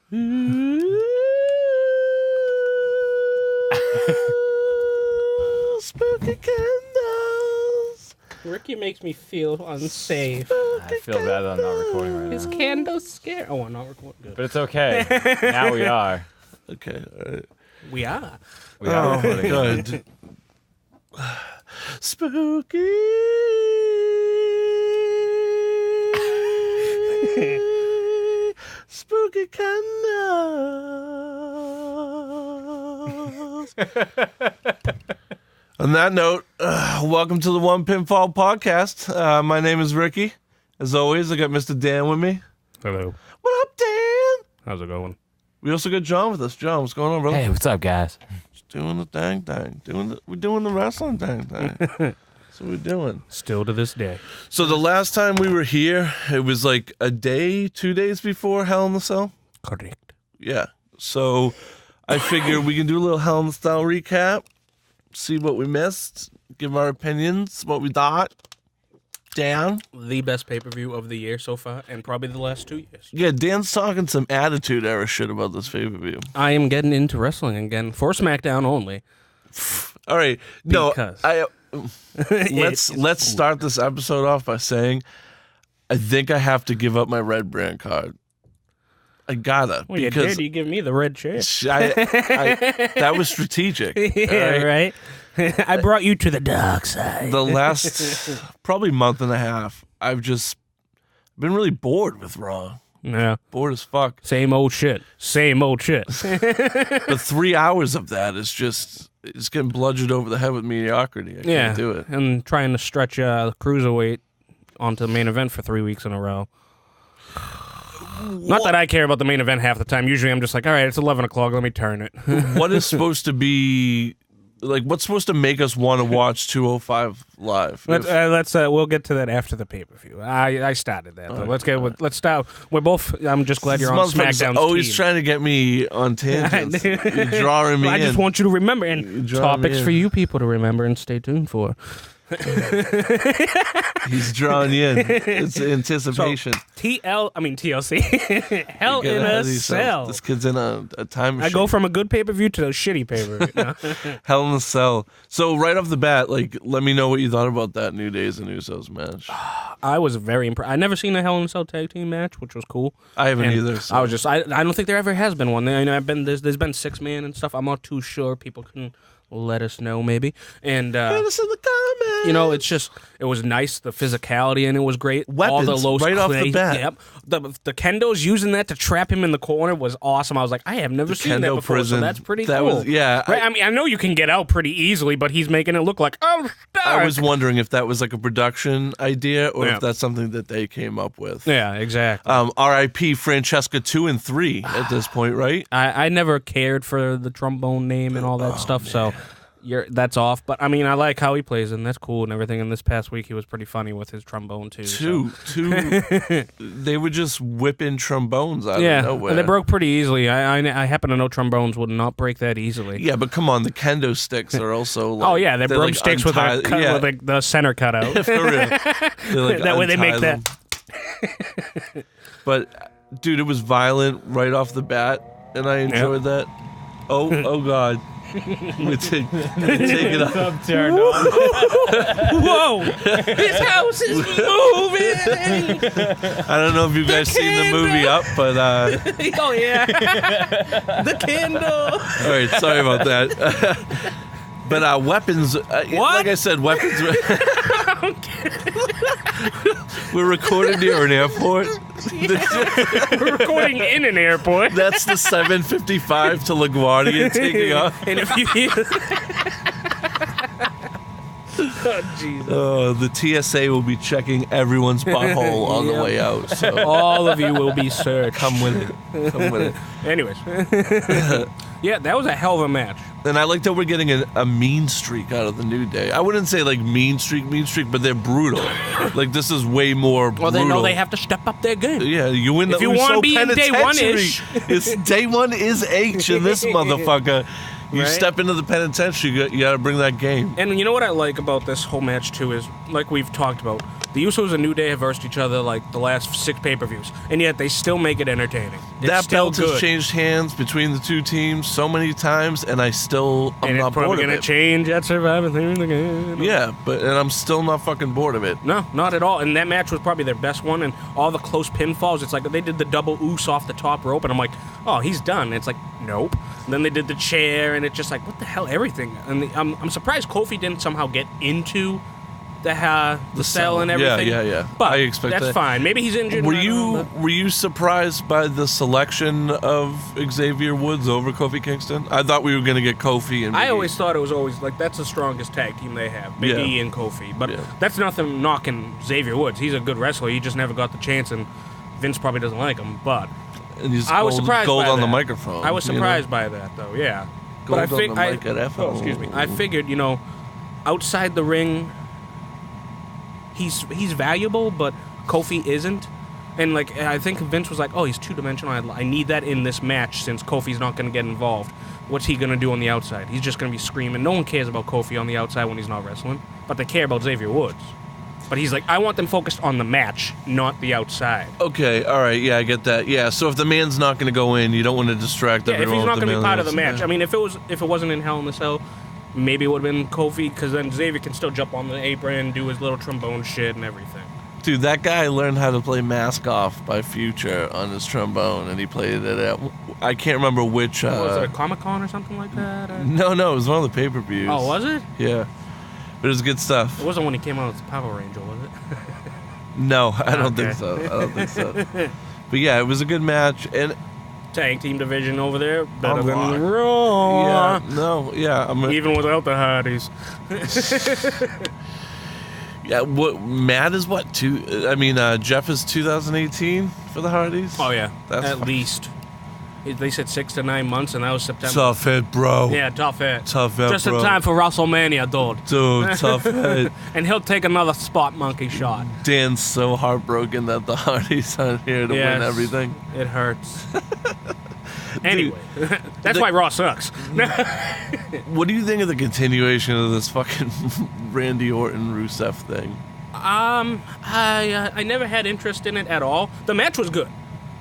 Spooky candles. Ricky makes me feel unsafe. I feel bad that I'm not recording right His now. candles scare. Oh, I'm not recording. Good. But it's okay. Now we are. Okay, all right. We are. We are recording. Good. Spooky. Spooky candles. On that note, welcome to the One Pinfall Podcast. My name is Ricky. As always, I got Mr. Dan with me. Hello. What up, Dan? How's it going? We also got John with us. John, what's going on, brother? Hey, what's up, guys? Just doing the thing. We're doing the wrestling thing. That's what we're doing. Still to this day. So the last time we were here, it was like a day, 2 days before Hell in the Cell. Correct. Yeah. So I figure we can do a little Hell in the Cell recap, see what we missed, give our opinions, what we thought. Dan? The best pay-per-view of the year so far, and probably the last 2 years. Yeah, Dan's talking some attitude era shit about this pay-per-view. I am getting into wrestling again for SmackDown only. All right. No, Because. let's start this episode off by saying I think I have to give up my red brand card. I gotta. Well, you did. You give me the red chair. That was strategic. Yeah, right? I brought you to the dark side. The last probably month and a half, I've just been really bored with Raw. Yeah. Bored as fuck. Same old shit. Same old shit. But 3 hours of that is just, it's getting bludgeoned over the head with mediocrity. I can't do it. And trying to stretch Cruiserweight onto the main event for 3 weeks in a row. Not that I care about the main event half the time. Usually I'm just like, all right, it's 11 o'clock. Let me turn it. What is supposed to be, like, what's supposed to make us want to watch 205 live? We'll get to that after the pay-per-view. I started that. Though. Let's start. We're both, I'm just glad you're on SmackDown's always team. trying to get me on tangents. You're drawing me in. I just want you to remember, and topics for you people to remember and stay tuned for. He's drawing you in. It's anticipation. So, TLC. Hell in a Cell. This kid's in a time machine. I go from a good pay-per-view to a shitty pay-per-view. Hell in a Cell. So right off the bat, like, let me know what you thought about that New Days and Usos match. I was very impressed. I never seen a Hell in a Cell tag team match, which was cool. I haven't either. So. I don't think there ever has been one. I know there's been 6-man and stuff. I'm not too sure. People can let us know maybe. And let us in the comments. You know, it was nice. The physicality and it was great. Weapons, all the low right off the bat. Yep. The kendos using that to trap him in the corner was awesome. I was like, I have never seen that before. Prison, so that's pretty cool. Yeah. Right? I mean, I know you can get out pretty easily, but he's making it look like, oh, I was wondering if that was like a production idea or if that's something that they came up with. Yeah, exactly. R.I.P. Francesca 2 and 3 at this point, right? I never cared for the trombone name and all that stuff, man. So that's off. But I mean, I like how he plays, and that's cool and everything. And this past week, he was pretty funny with his trombone too. Two. They would just whip in trombones out of nowhere. And they broke pretty easily. I happen to know trombones would not break that easily. Yeah, but come on, the kendo sticks are also. Like, they're broomsticks with the center cut out. For real. That way they make them. That. But dude, it was violent right off the bat, and I enjoyed that. Oh God. We're take it up. I'm turned on. Whoa! His house is moving! I don't know if you guys seen the movie Up, but oh yeah. The candle. All right, sorry about that. But weapons, like I said, weapons. We're recording near an airport. We're recording in an airport. That's the 755 to LaGuardia taking off. And if you hear... Oh, Jesus. The TSA will be checking everyone's butthole on the way out. So. All of you will be searched. Come with it. Anyways. Yeah, that was a hell of a match. And I like that we're getting a mean streak out of the New Day. I wouldn't say like mean streak, but they're brutal. Like this is way more brutal. Well, they know they have to step up their game. Yeah, you win the If you want to be in day one-ish. It's day one is H in this motherfucker. You Right? step into the penitentiary, you got to bring that game. And you know what I like about this whole match, too, is, like we've talked about, the Usos and New Day have versed each other like the last 6 pay-per-views, and yet they still make it entertaining. It's That still belt good. has changed hands between the two teams so many times, and I'm And not it's bored probably of going to it. change at Survivor Series again. Yeah, and I'm still not fucking bored of it. No, not at all. And that match was probably their best one, and all the close pinfalls, it's like they did the double oos off the top rope, and I'm like, oh, he's done. And it's like, nope. And then they did the chair, and it's just like, what the hell, everything. And I'm surprised Kofi didn't somehow get into the cell and everything. Yeah. But I expect that's that. fine. Maybe he's injured. Were I don't know, you surprised by the selection of Xavier Woods over Kofi Kingston? I thought we were going to get Kofi and Big I E. always thought it was always like that's the strongest tag team they have, Big Yeah. E and Kofi. But Yeah. that's nothing knocking Xavier Woods. He's a good wrestler. He just never got the chance, and Vince probably doesn't like him. But And he's I was gold, surprised gold by on that. the microphone. I was you know? surprised by that, though. Yeah, Gold but on the mic at FO. excuse me. I figured, outside the ring, he's valuable, but Kofi isn't. And like I think Vince was like, "Oh, he's 2-dimensional. I need that in this match since Kofi's not going to get involved. What's he going to do on the outside? He's just going to be screaming. No one cares about Kofi on the outside when he's not wrestling, but they care about Xavier Woods. But he's like, I want them focused on the match, not the outside. Okay, all right, yeah, I get that. Yeah, so if the man's not going to go in, you don't want to distract Yeah, if everyone. he's not with going to be part of the man match. I mean, if it wasn't in Hell in the Cell, maybe it would have been Kofi, because then Xavier can still jump on the apron, do his little trombone shit and everything. Dude, that guy learned how to play Mask Off by Future on his trombone, and he played it at, I can't remember which. Was it a Comic-Con or something like that? Or? No, it was one of the pay-per-views. Oh, was it? Yeah. But it was good stuff. It wasn't when he came out as Power Ranger, was it? No, I don't Okay. think so. I don't think so. But yeah, it was a good match, and Tag team division over there, better Unlocked. than Raw. I'm Even without the Hardys. yeah. What Matt is what Jeff is 2018 for the Hardys. Oh, yeah. That's At fucking- least. They said 6 to 9 months, and that was September. Tough hit, bro. Yeah, tough hit. Tough hit, Just bro. in time for WrestleMania, dude. Dude, tough hit. And he'll take another spot monkey shot. Dan's so heartbroken that the Hardys aren't here to win Yes. everything. It hurts. Anyway, that's the- why Raw sucks. What do you think of the continuation of this fucking Randy Orton Rusev thing? I never had interest in it at all. The match was good.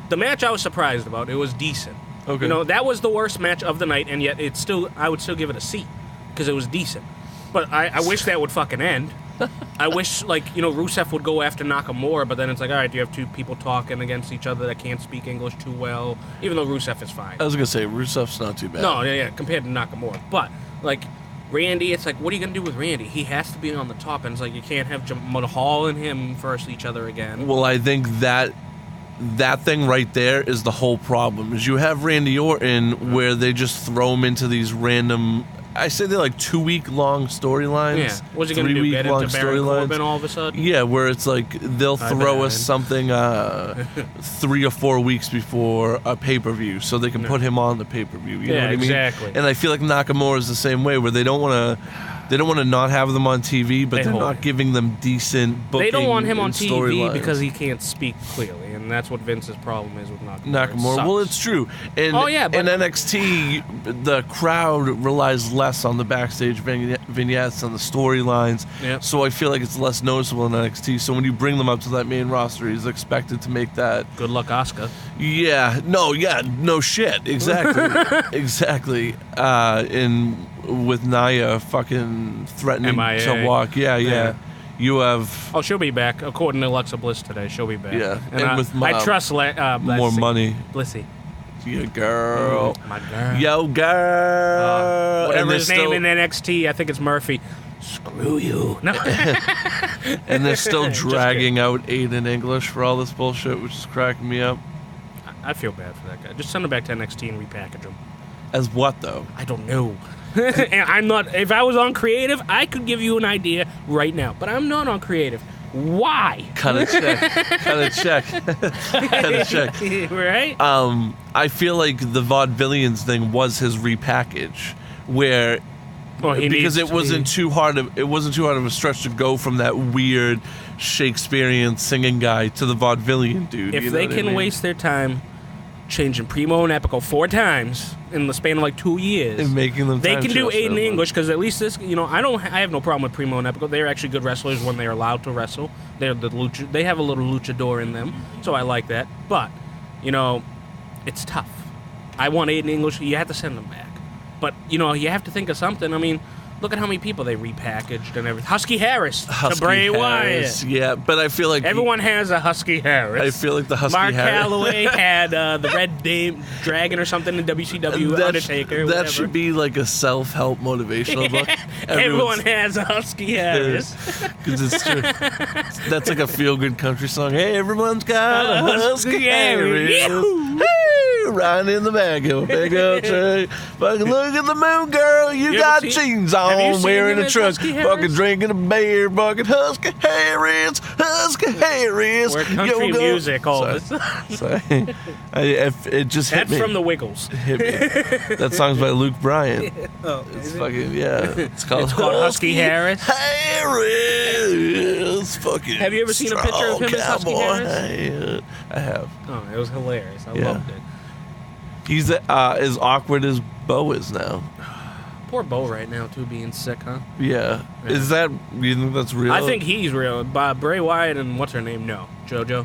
The match I was surprised about. It was decent. Okay. That was the worst match of the night, and yet I would still give it a C because it was decent. But I wish that would fucking end. I wish, Rusev would go after Nakamura, but then it's like, all right, you have two people talking against each other that can't speak English too well, even though Rusev is fine. I was gonna say Rusev's not too bad. No, yeah, compared to Nakamura. But, Randy, it's like, what are you going to do with Randy? He has to be on the top, and it's like, you can't have Mahal and him versus each other again. Well, I think that thing right there is the whole problem. Is you have Randy Orton where they just throw him into these random. I say they're like 2-week-long storylines. Yeah. What's he going to do? Get into Baron Corbin all of a sudden? Yeah, where it's like they'll throw us something 3 or 4 weeks before a pay-per-view so they can put him on the pay-per-view. You know what I mean? Exactly. And I feel like Nakamura is the same way, where they don't want to not have them on TV, but they're not giving them decent booking. They don't want him on and TV storylines. because he can't speak clearly, and that's what Vince's problem is with Nakamura. Nakamura. Well, it's true. And but in NXT, the crowd relies less on the backstage vignettes and the storylines. Yep. So I feel like it's less noticeable in NXT. So when you bring them up to that main roster, he's expected to make that. Good luck, Asuka. Yeah. No shit. Exactly. Exactly. With Nia fucking threatening MIA. to walk. Yeah. You have Oh, she'll be back. According to Alexa Bliss today, she'll be back. Yeah, And and I, with I trust more money. Blissy. Yeah, girl. My girl. Yo, girl. Whatever And they're his name still- in NXT, I think it's Murphy. Screw you. No. And they're still Just dragging out Aiden English for all this bullshit, which is cracking me up. I feel bad for that guy. Just send him back to NXT and repackage him. As what, though? I don't know. And I'm not. If I was on creative, I could give you an idea right now. But I'm not on creative. Why? Cut a check. Cut a check. Cut a check. Right? I feel like the Vaudevillians thing was his repackage, where because it wasn't too hard of a stretch to go from that weird Shakespearean singing guy to the Vaudevillian dude. If you know they what I can mean? waste their time changing Primo and Epico 4 times in the span of like 2 years. And making them They time can do shows 8 in so English because at least this, I have no problem with Primo and Epico. They're actually good wrestlers when they're allowed to wrestle. They have a little luchador in them, so I like that. But, it's tough. I want 8 in English. You have to send them back. But, you have to think of something. I mean, look at how many people they repackaged and everything. Husky Harris to Bray Wyatt. Yeah, but I feel like Everyone has a Husky Harris. I feel like the Husky Mark Harris. Calloway had the Red Dragon or something in WCW, Undertaker. That whatever. should be like a self-help motivational book. Everyone has a Husky Harris. Because it's true. That's like a feel-good country song. Hey, everyone's got a Husky Harris. Yahoo! Hey, riding in the back of a big old truck. Fucking look at the moon, girl. You You got ever seen- jeans have you on, seen wearing him a as truck. Husky Harris? Fucking drinking a beer. Fucking Husky Harris. Husky Harris. We're country Yo, go. music, all Sorry. of us. Sorry. It just hit That's me. from the Wiggles. Hit me. That song's by Luke Bryan. Oh, It's fucking, yeah. It's called Husky Harris. Harris. Fucking Have you ever seen a picture of him as Husky Harris? I have. Oh, it was hilarious. I Yeah. loved it. He's as awkward as Bo is now. Poor Bo right now, too, being sick, huh? Yeah. Is that, you think that's real? I think he's real. Bray Wyatt and what's her name? No. JoJo.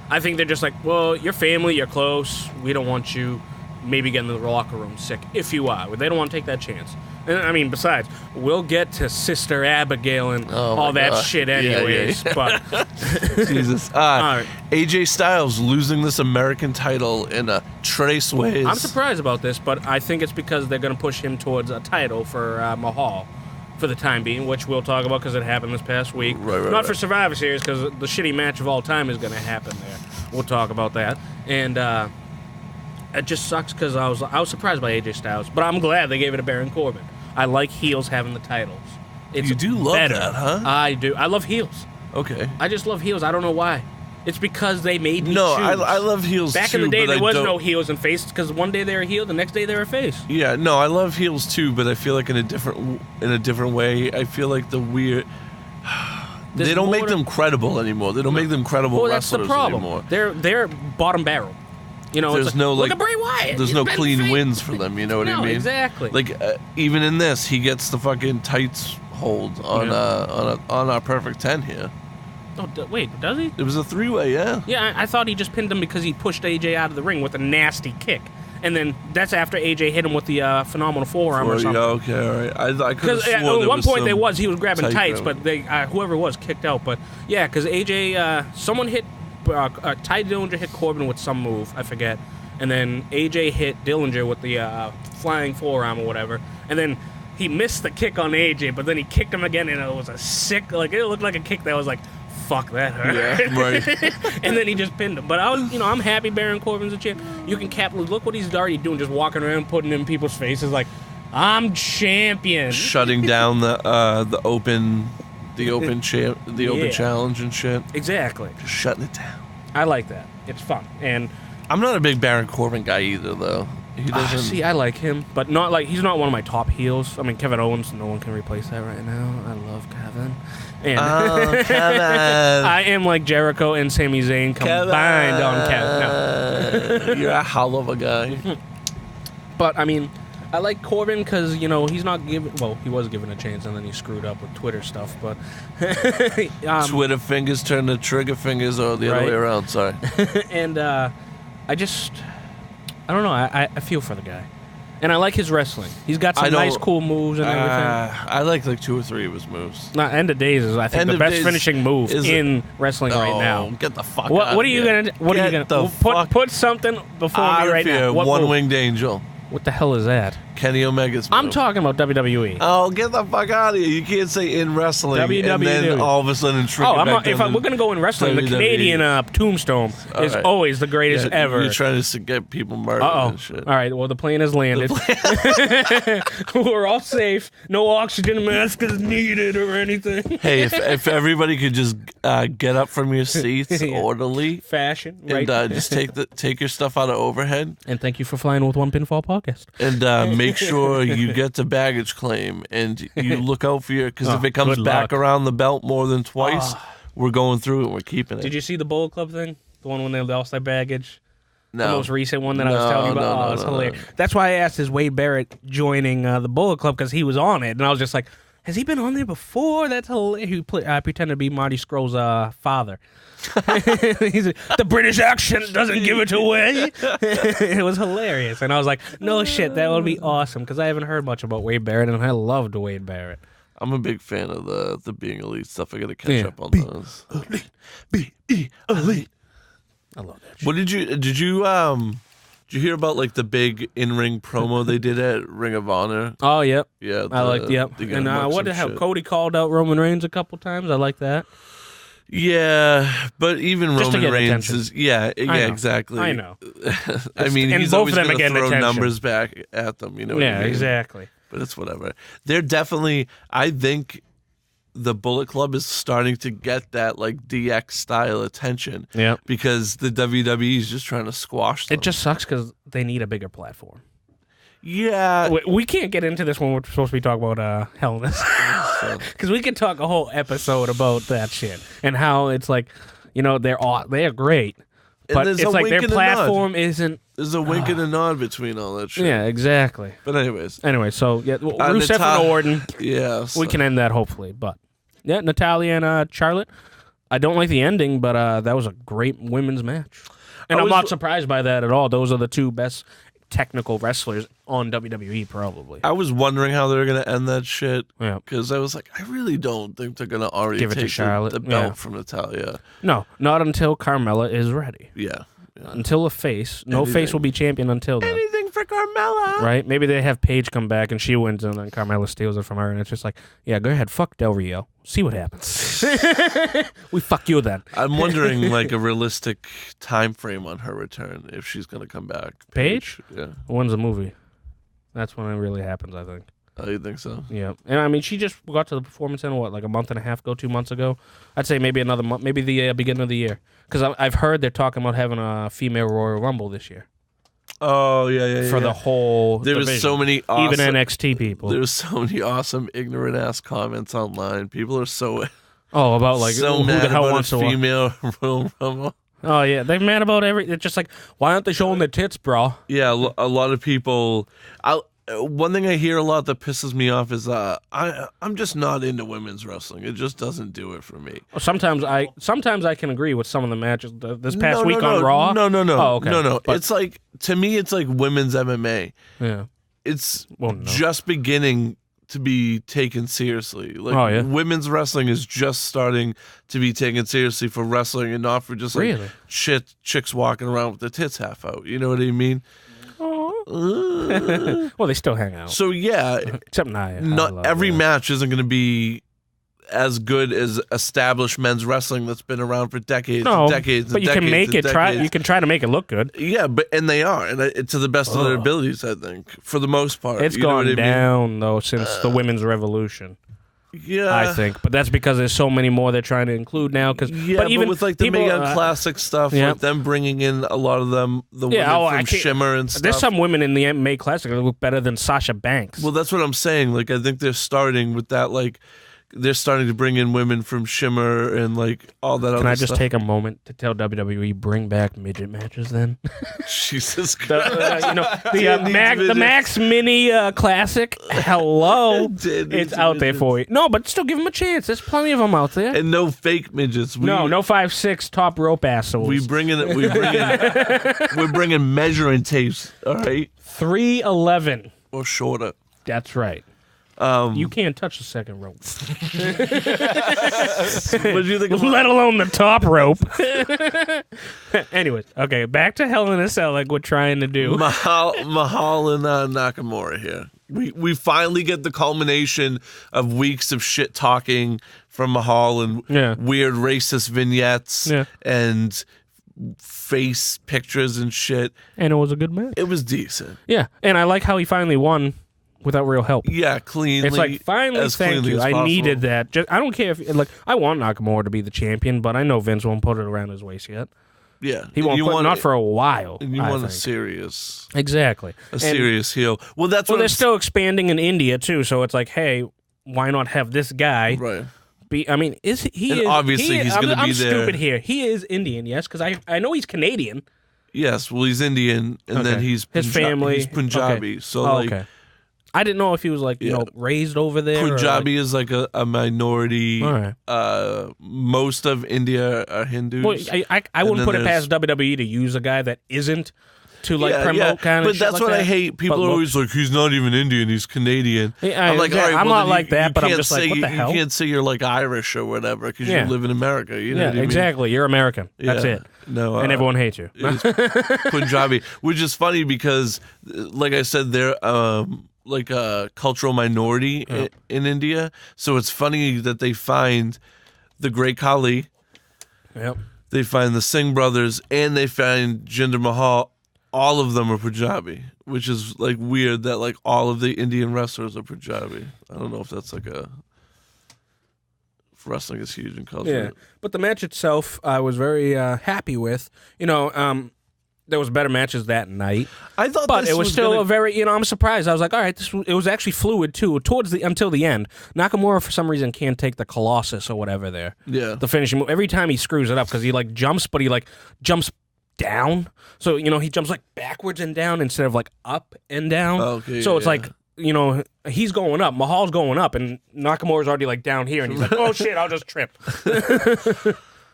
I think they're just like, well, you're family, you're close. We don't want you maybe getting in the locker room sick if you are. They don't want to take that chance. And I mean, besides, we'll get to Sister Abigail and all that shit anyways. Yeah. But Jesus. right. AJ Styles losing this American title in a trace ways. I'm surprised about this, but I think it's because they're going to push him towards a title for Mahal for the time being, which we'll talk about because it happened this past week. Not for Survivor Series because the shitty match of all time is going to happen there. We'll talk about that. And it just sucks because I was surprised by AJ Styles, but I'm glad they gave it to Baron Corbin. I like heels having the titles. It's You do love better. that, huh? I do. I love heels. Okay. I just love heels. I don't know why. It's because they made me No, choose. I love heels Back too. in the day, but there was don't- no heels and faces because one day they were a heel, the next day they were a face. Yeah, no, I love heels too, but I feel like in a different way. I feel like the weird. There's They don't more make to- them credible anymore. They don't make them credible Well, that's the wrestlers problem. anymore. They're bottom barrel. There's it's no, look like- at Bray Wyatt. There's He's no been clean fake. wins for them. You know what I No, mean? exactly. Like even in this, he gets the fucking tights hold on on our perfect 10 here. Oh, wait, does he? It was a 3-way, yeah. Yeah, I thought he just pinned him because he pushed AJ out of the ring with a nasty kick. And then that's after AJ hit him with the phenomenal forearm or something. Okay, all right. I could have Because sworn at there one was point some he was grabbing tight tights, grab. but they whoever it was kicked out. But yeah, because AJ, someone hit Ty Dillinger hit Corbin with some move, I forget, and then AJ hit Dillinger with the flying forearm or whatever, and then he missed the kick on AJ, but then he kicked him again, and it was a sick, like it looked like a kick that was like, fuck, that hurt. Yeah, right. And then he just pinned him. But I was, I'm happy Baron Corbin's a champ. You can look what he's already doing, just walking around, putting in people's faces like, I'm champion. Shutting down the open challenge and shit. Exactly. Just shutting it down. I like that. It's fun. And I'm not a big Baron Corbin guy either, though. He doesn't. see, I like him, but not like he's not one of my top heels. I mean, Kevin Owens, no one can replace that right now. I love Kevin. And Oh, Kevin. I am like Jericho and Sami Zayn combined on Kevin. No. You're a hell of a guy. But I mean, I like Corbin because he's not given. Well, he was given a chance, and then he screwed up with Twitter stuff. But Twitter fingers turn to trigger fingers, or the other way around. Sorry. and I don't know. I feel for the guy, and I like his wrestling. He's got some nice, cool moves and everything. I like 2 or 3 of his moves. Not End of Days is I think End the of best Days finishing move is in wrestling right now. Get the fuck out. What are you here. gonna put something before out me of right here. now? What move? One-winged angel. What the hell is that? Kenny Omega's move. I'm talking about WWE. Oh, get the fuck out of here! You can't say in wrestling and then WWE. all of a sudden trigger I'm back not, if down we're to gonna go in wrestling, the WWE. Canadian Tombstone is right. always the greatest Yeah, ever. You're trying to get people murdered and shit. All right, well, the plane has landed. We're all safe. No oxygen mask is needed or anything. Hey, if everybody could just get up from your seats orderly Fashion, right? and just take your stuff out of overhead And thank you for flying with One Pinfall Podcast. and make sure you get to baggage claim and you look out for because if it comes good back luck. around the belt more than twice, we're going through it. We're keeping it. Did you see the Bullet Club thing? The one when they lost their baggage? The most recent one that I was telling you about. It was hilarious. That's why I asked, is Wade Barrett joining the Bullet Club? Because he was on it. And I was just like, has he been on there before? That's hilarious. He pretended to be Marty Scurll's father. He's like, the British accent doesn't give it away. It was hilarious. And I was like, no shit, that would be awesome. Because I haven't heard much about Wade Barrett, and I loved Wade Barrett. I'm a big fan of the Being Elite stuff. I got to catch up on those. Elite. I love that shit. What did you hear about like the big in-ring promo they did at Ring of Honor? Oh, yep. Yeah. I liked, yep. And what the hell? Cody called out Roman Reigns a couple times. I like that. Yeah, but even just Roman Reigns attention. is exactly. I know. I mean, and he's both always of them going to throw attention. numbers back at them. You know what I mean? Exactly. But it's whatever. They're definitely. I think the Bullet Club is starting to get that like DX style attention. Yeah. Because the WWE is just trying to squash them. It just sucks because they need a bigger platform. Yeah. We can't get into this when we're supposed to be talking about Hell in a Cell. Because we could talk a whole episode about that shit and how it's like, they're great. But it's like their platform isn't. There's a wink and a nod between all that shit. Yeah, exactly. But anyways. So yeah, Rusev and Orton. Yeah. We can end that hopefully. But yeah, Natalya and Charlotte. I don't like the ending, but that was a great women's match. And I'm not surprised by that at all. Those are the two best technical wrestlers on WWE, probably. I was wondering how they were going to end that shit. Yeah. Because I was like, I really don't think they're going to already give it take to Charlotte. the belt from Natalya. No, not until Carmella is ready. Yeah. Until a face. No face will be champion until then. Anything for Carmella. Right? Maybe they have Paige come back and she wins and then Carmella steals it from her and it's just like, yeah, go ahead, fuck Del Rio. See what happens. We fuck you then. I'm wondering like a realistic time frame on her return if she's going to come back. Paige? Yeah. When's the movie? That's when it really happens, I think. Oh, you think so? Yeah. And I mean, she just got to the Performance Center, like a month and a half ago, 2 months ago? I'd say maybe another month, maybe the beginning of the year. Because I've heard they're talking about having a female Royal Rumble this year. Oh, yeah. For the whole There division. was so many awesome... Even NXT people. There was so many awesome ignorant-ass comments online. People are so... Oh, about like, so who mad the hell about wants a to female Royal Rumble. Oh, yeah. They're mad about everything. It's just like, why aren't they showing their tits, bro? Yeah, a lot of people... One thing I hear a lot that pisses me off is I'm just not into women's wrestling. It just doesn't do it for me. Sometimes I can agree with some of the matches this past week on Raw. No. Oh, okay. No. But, it's like, to me, it's like women's MMA. Yeah. It's just beginning to be taken seriously. Like women's wrestling is just starting to be taken seriously for wrestling and not for just like chicks walking around with their tits half out. You know what I mean? Well, they still hang out. So yeah, except Nia. Not every match isn't going to be as good as established men's wrestling that's been around for decades and decades. But you can make it you can try to make it look good. Yeah, and they are, and to the best of their abilities, I think, for the most part. It's gone down though since the women's revolution. Yeah, I think, but that's because there's so many more they're trying to include now. But even with like the Mega Classic stuff, like them bringing in a lot of them, the women from Shimmer and stuff. There's some women in the MMA Classic that look better than Sasha Banks. Well, that's what I'm saying. Like, I think they're starting with that. Like, they're starting to bring in women from Shimmer and like all that. Can I just take a moment to tell WWE bring back midget matches then? Jesus Christ! The Max Mini Classic. Hello, it's out there for you. No, but still give them a chance. There's plenty of them out there. And no fake midgets. No 5'6" top rope assholes. We're bringing measuring tapes. All right, 3'11" or shorter. That's right. You can't touch the second rope. What do you think? Let alone the top rope. Anyways, okay, back to Hell in a Cell like we're trying to do. Mahal and Nakamura here. We finally get the culmination of weeks of shit talking from Mahal and weird racist vignettes and face pictures and shit. And it was a good match. It was decent. Yeah, and I like how he finally won without real help. Yeah, cleanly. It's like, finally, thank you. I needed that. I don't care if, I want Nakamura to be the champion, but I know Vince won't put it around his waist yet. Yeah. He won't put not for a while. And you want a serious. Exactly. Serious heel. Well, that's what they're still expanding in India, too, so it's like, hey, why not have this guy? Right. Obviously he's going to be there. I'm stupid here. He is Indian, yes, because I know he's Canadian. Yes, well, he's Indian, and then he's his family. He's Punjabi. Okay. So okay. I didn't know if he was like raised over there. Punjabi is like a minority. All right. Most of India are Hindus. Well, I wouldn't put it past WWE to use a guy that isn't to promote kind of. But that's what I hate. People are always like, he's not even Indian, he's Canadian. I'm like, all right, I'm not like that, but I'm just like, what the hell? You can't say you're like Irish or whatever because you live in America. You know what I mean? Exactly. You're American. That's it. No, and everyone hates you. Punjabi, which is funny because, like I said, they're like a cultural minority in India. So it's funny that they find the Great Khali. Yep. They find the Singh brothers, and they find Jinder Mahal. All of them are Punjabi, which is like weird that like all of the Indian wrestlers are Punjabi. I don't know if that's like if wrestling is huge in culture. Yeah, but the match itself, I was very happy with. There was better matches that night. I thought, but it was still a very. I'm surprised. I was like, all right, it was actually fluid too. Until the end, Nakamura for some reason can't take the Colossus or whatever there. Yeah, the finishing move. Every time he screws it up because he like jumps, but he like jumps down. So he jumps like backwards and down instead of like up and down. Okay, so it's like he's going up, Mahal's going up, and Nakamura's already like down here, and he's like, oh shit, I'll just trip.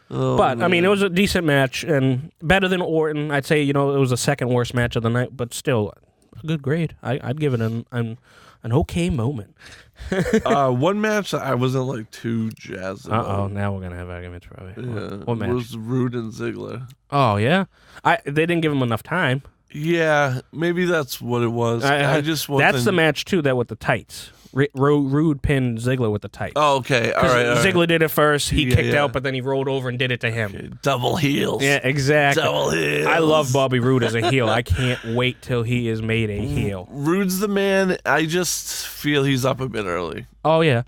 But, I mean, it was a decent match, and better than Orton. I'd say, it was the second worst match of the night, but still a good grade. I'd give it an okay moment. One match that I wasn't like too jazzed about. Uh-oh, now we're going to have arguments probably. Yeah, what match? It was Rude and Ziggler. Oh, yeah? They didn't give him enough time. Yeah, maybe that's what it was. I just wasn't... That's the match, too, that with the tights. Rude pinned Ziggler with the tights. Oh, okay. All right. Ziggler did it first. He kicked out, but then he rolled over and did it to him. Okay. Double heels. Yeah, exactly. Double heels. I love Bobby Roode as a heel. I can't wait till he is made a heel. Rude's the man. I just feel he's up a bit early. Oh, yeah.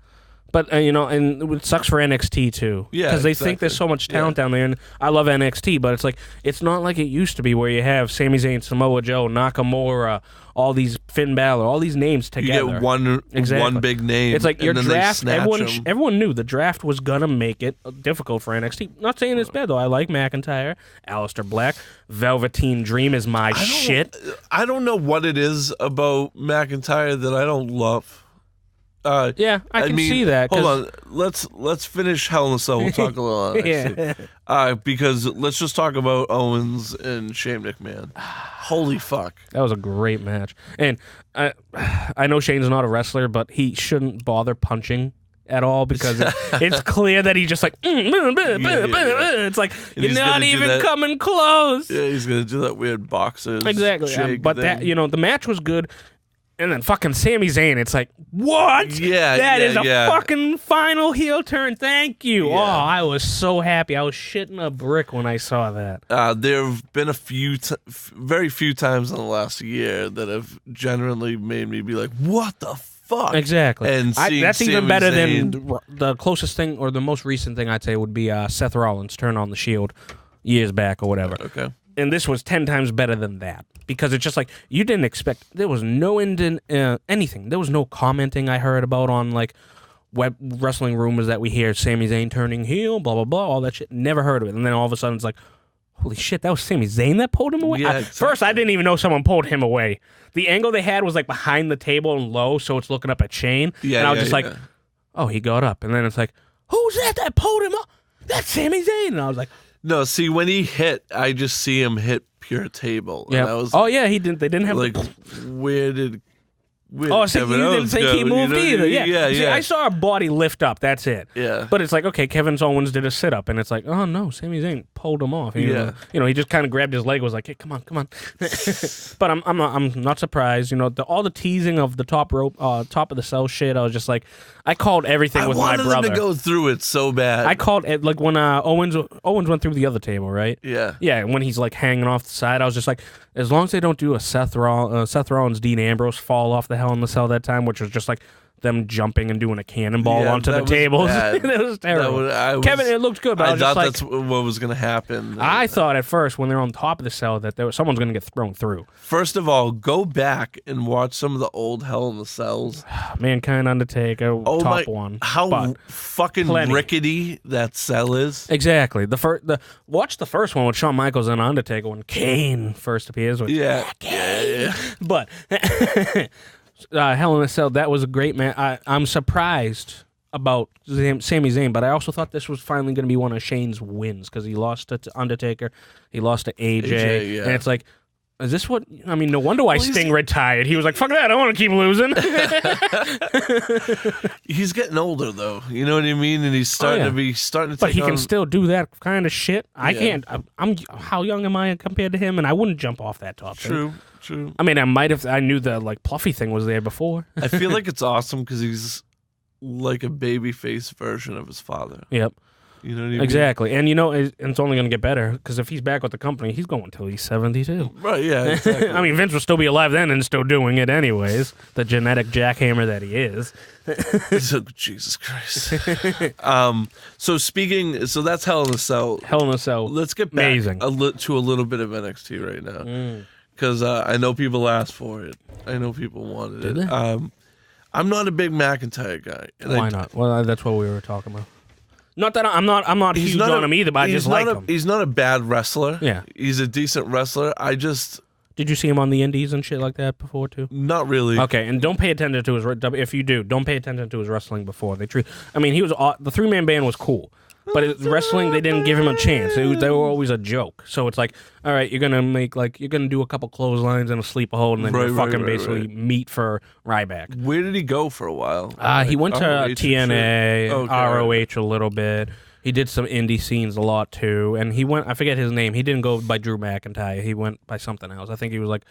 But, and it sucks for NXT, too. Yeah, because they think there's so much talent down there, and I love NXT, but it's like, it's not like it used to be where you have Sami Zayn, Samoa Joe, Nakamura, all these Finn Balor, all these names together. You get one big name. It's like your draft, everyone knew the draft was going to make it difficult for NXT. Not saying it's bad, though. I like McIntyre, Aleister Black, Velveteen Dream is my shit. I don't know what it is about McIntyre that I don't love. Yeah, I can see that. Hold on, let's finish Hell in a Cell. We'll talk a little on NXT. Because let's just talk about Owens and Shane McMahon. Holy fuck, that was a great match. And I know Shane's not a wrestler, but he shouldn't bother punching at all because it's clear that he's just like it's like you're not even coming close. Yeah, he's gonna do that weird boxers. Exactly, but that the match was good. And then fucking Sami Zayn, it's like, what? Yeah, that is a fucking final heel turn. Thank you. Yeah. Oh, I was so happy. I was shitting a brick when I saw that. There have been very few times in the last year that have genuinely made me be like, what the fuck? Exactly. And that's even better than the closest thing or the most recent thing I'd say would be Seth Rollins' turn on the Shield years back or whatever. Okay. And this was 10 times better than that because it's just like you didn't expect. There was no anything. There was no commenting I heard about on like web wrestling rumors that we hear Sami Zayn turning heel, blah blah blah, all that shit. Never heard of it. And then all of a sudden it's like, holy shit, that was Sami Zayn that pulled him away. Yeah, exactly. First, I didn't even know someone pulled him away. The angle they had was like behind the table and low, so it's looking up at Shane. Yeah, and I was just like, oh, he got up. And then it's like, who's that pulled him up? That's Sami Zayn. And I was like. No, see, when he hit, I just see him hit pure table. Yeah. He didn't. They didn't have like. Where did Oh, so you didn't think he moved either. Yeah. See, yeah. I saw a body lift up. That's it. Yeah. But it's like, okay, Kevin Owens did a sit up, and it's like, oh no, Sami Zayn pulled him off. He just kind of grabbed his leg, was like, hey, come on. But I'm not surprised. All the teasing of the top rope, top of the cell shit. I was just like, I called everything with my brother. I wanted them to go through it so bad. I called it like when Owens went through the other table, right? Yeah. Yeah, when he's like hanging off the side, I was just like, as long as they don't do a Seth Rollins, Dean Ambrose fall off the Hell in the Cell that time, which was just like them jumping and doing a cannonball onto the tables. It was terrible. Kevin, it looked good, but I was thought just like, that's what was going to happen. I thought at first when they're on top of the cell that someone's going to get thrown through. First of all, go back and watch some of the old Hell in the Cells. Mankind, Undertaker, top one. How fucking rickety that cell is. Exactly. Watch the first one with Shawn Michaels and Undertaker when Kane first appears. Yeah. But Hell in a Cell, that was a great match. I'm surprised about Sami Zayn, but I also thought this was finally going to be one of Shane's wins because he lost to Undertaker, he lost to AJ, and it's like, is this what? I mean, no wonder why Sting retired. He was like, "Fuck that! I want to keep losing." He's getting older, though. You know what I mean? And he's starting to. But he can still do that kind of shit. I can't. I'm. How young am I compared to him? And I wouldn't jump off that top. True. I mean, I might have. I knew the Pluffy thing was there before. I feel like it's awesome because he's like a babyface version of his father. Yep. You know what I mean? Exactly. And it's only going to get better because if he's back with the company, he's going until he's 72. Right, yeah, exactly. I mean, Vince will still be alive then and still doing it anyways. The genetic jackhammer that he is. Jesus Christ. So that's Hell in a Cell. Hell in a Cell. Let's get back to a little bit of NXT right now. Because I know people asked for it. I know people wanted it. I'm not a big McIntyre guy. Why not? Well, that's what we were talking about. Not that I'm not huge on him either, but I just like him. He's not a bad wrestler. Yeah. He's a decent wrestler. Did you see him on the indies and shit like that before too? Not really. Okay, and don't pay attention to his. If you do, don't pay attention to his wrestling before. He was the 3-man band was cool, but his wrestling they didn't give him a chance. They were always a joke. So it's like, all right, you're gonna do a couple clotheslines and a sleeper hold, and then you're fucking basically meat for Ryback. Where did he go for a while? He went to TNA, ROH a little bit. He did some indie scenes a lot too, and he went. I forget his name. He didn't go by Drew McIntyre. He went by something else. I think he was like,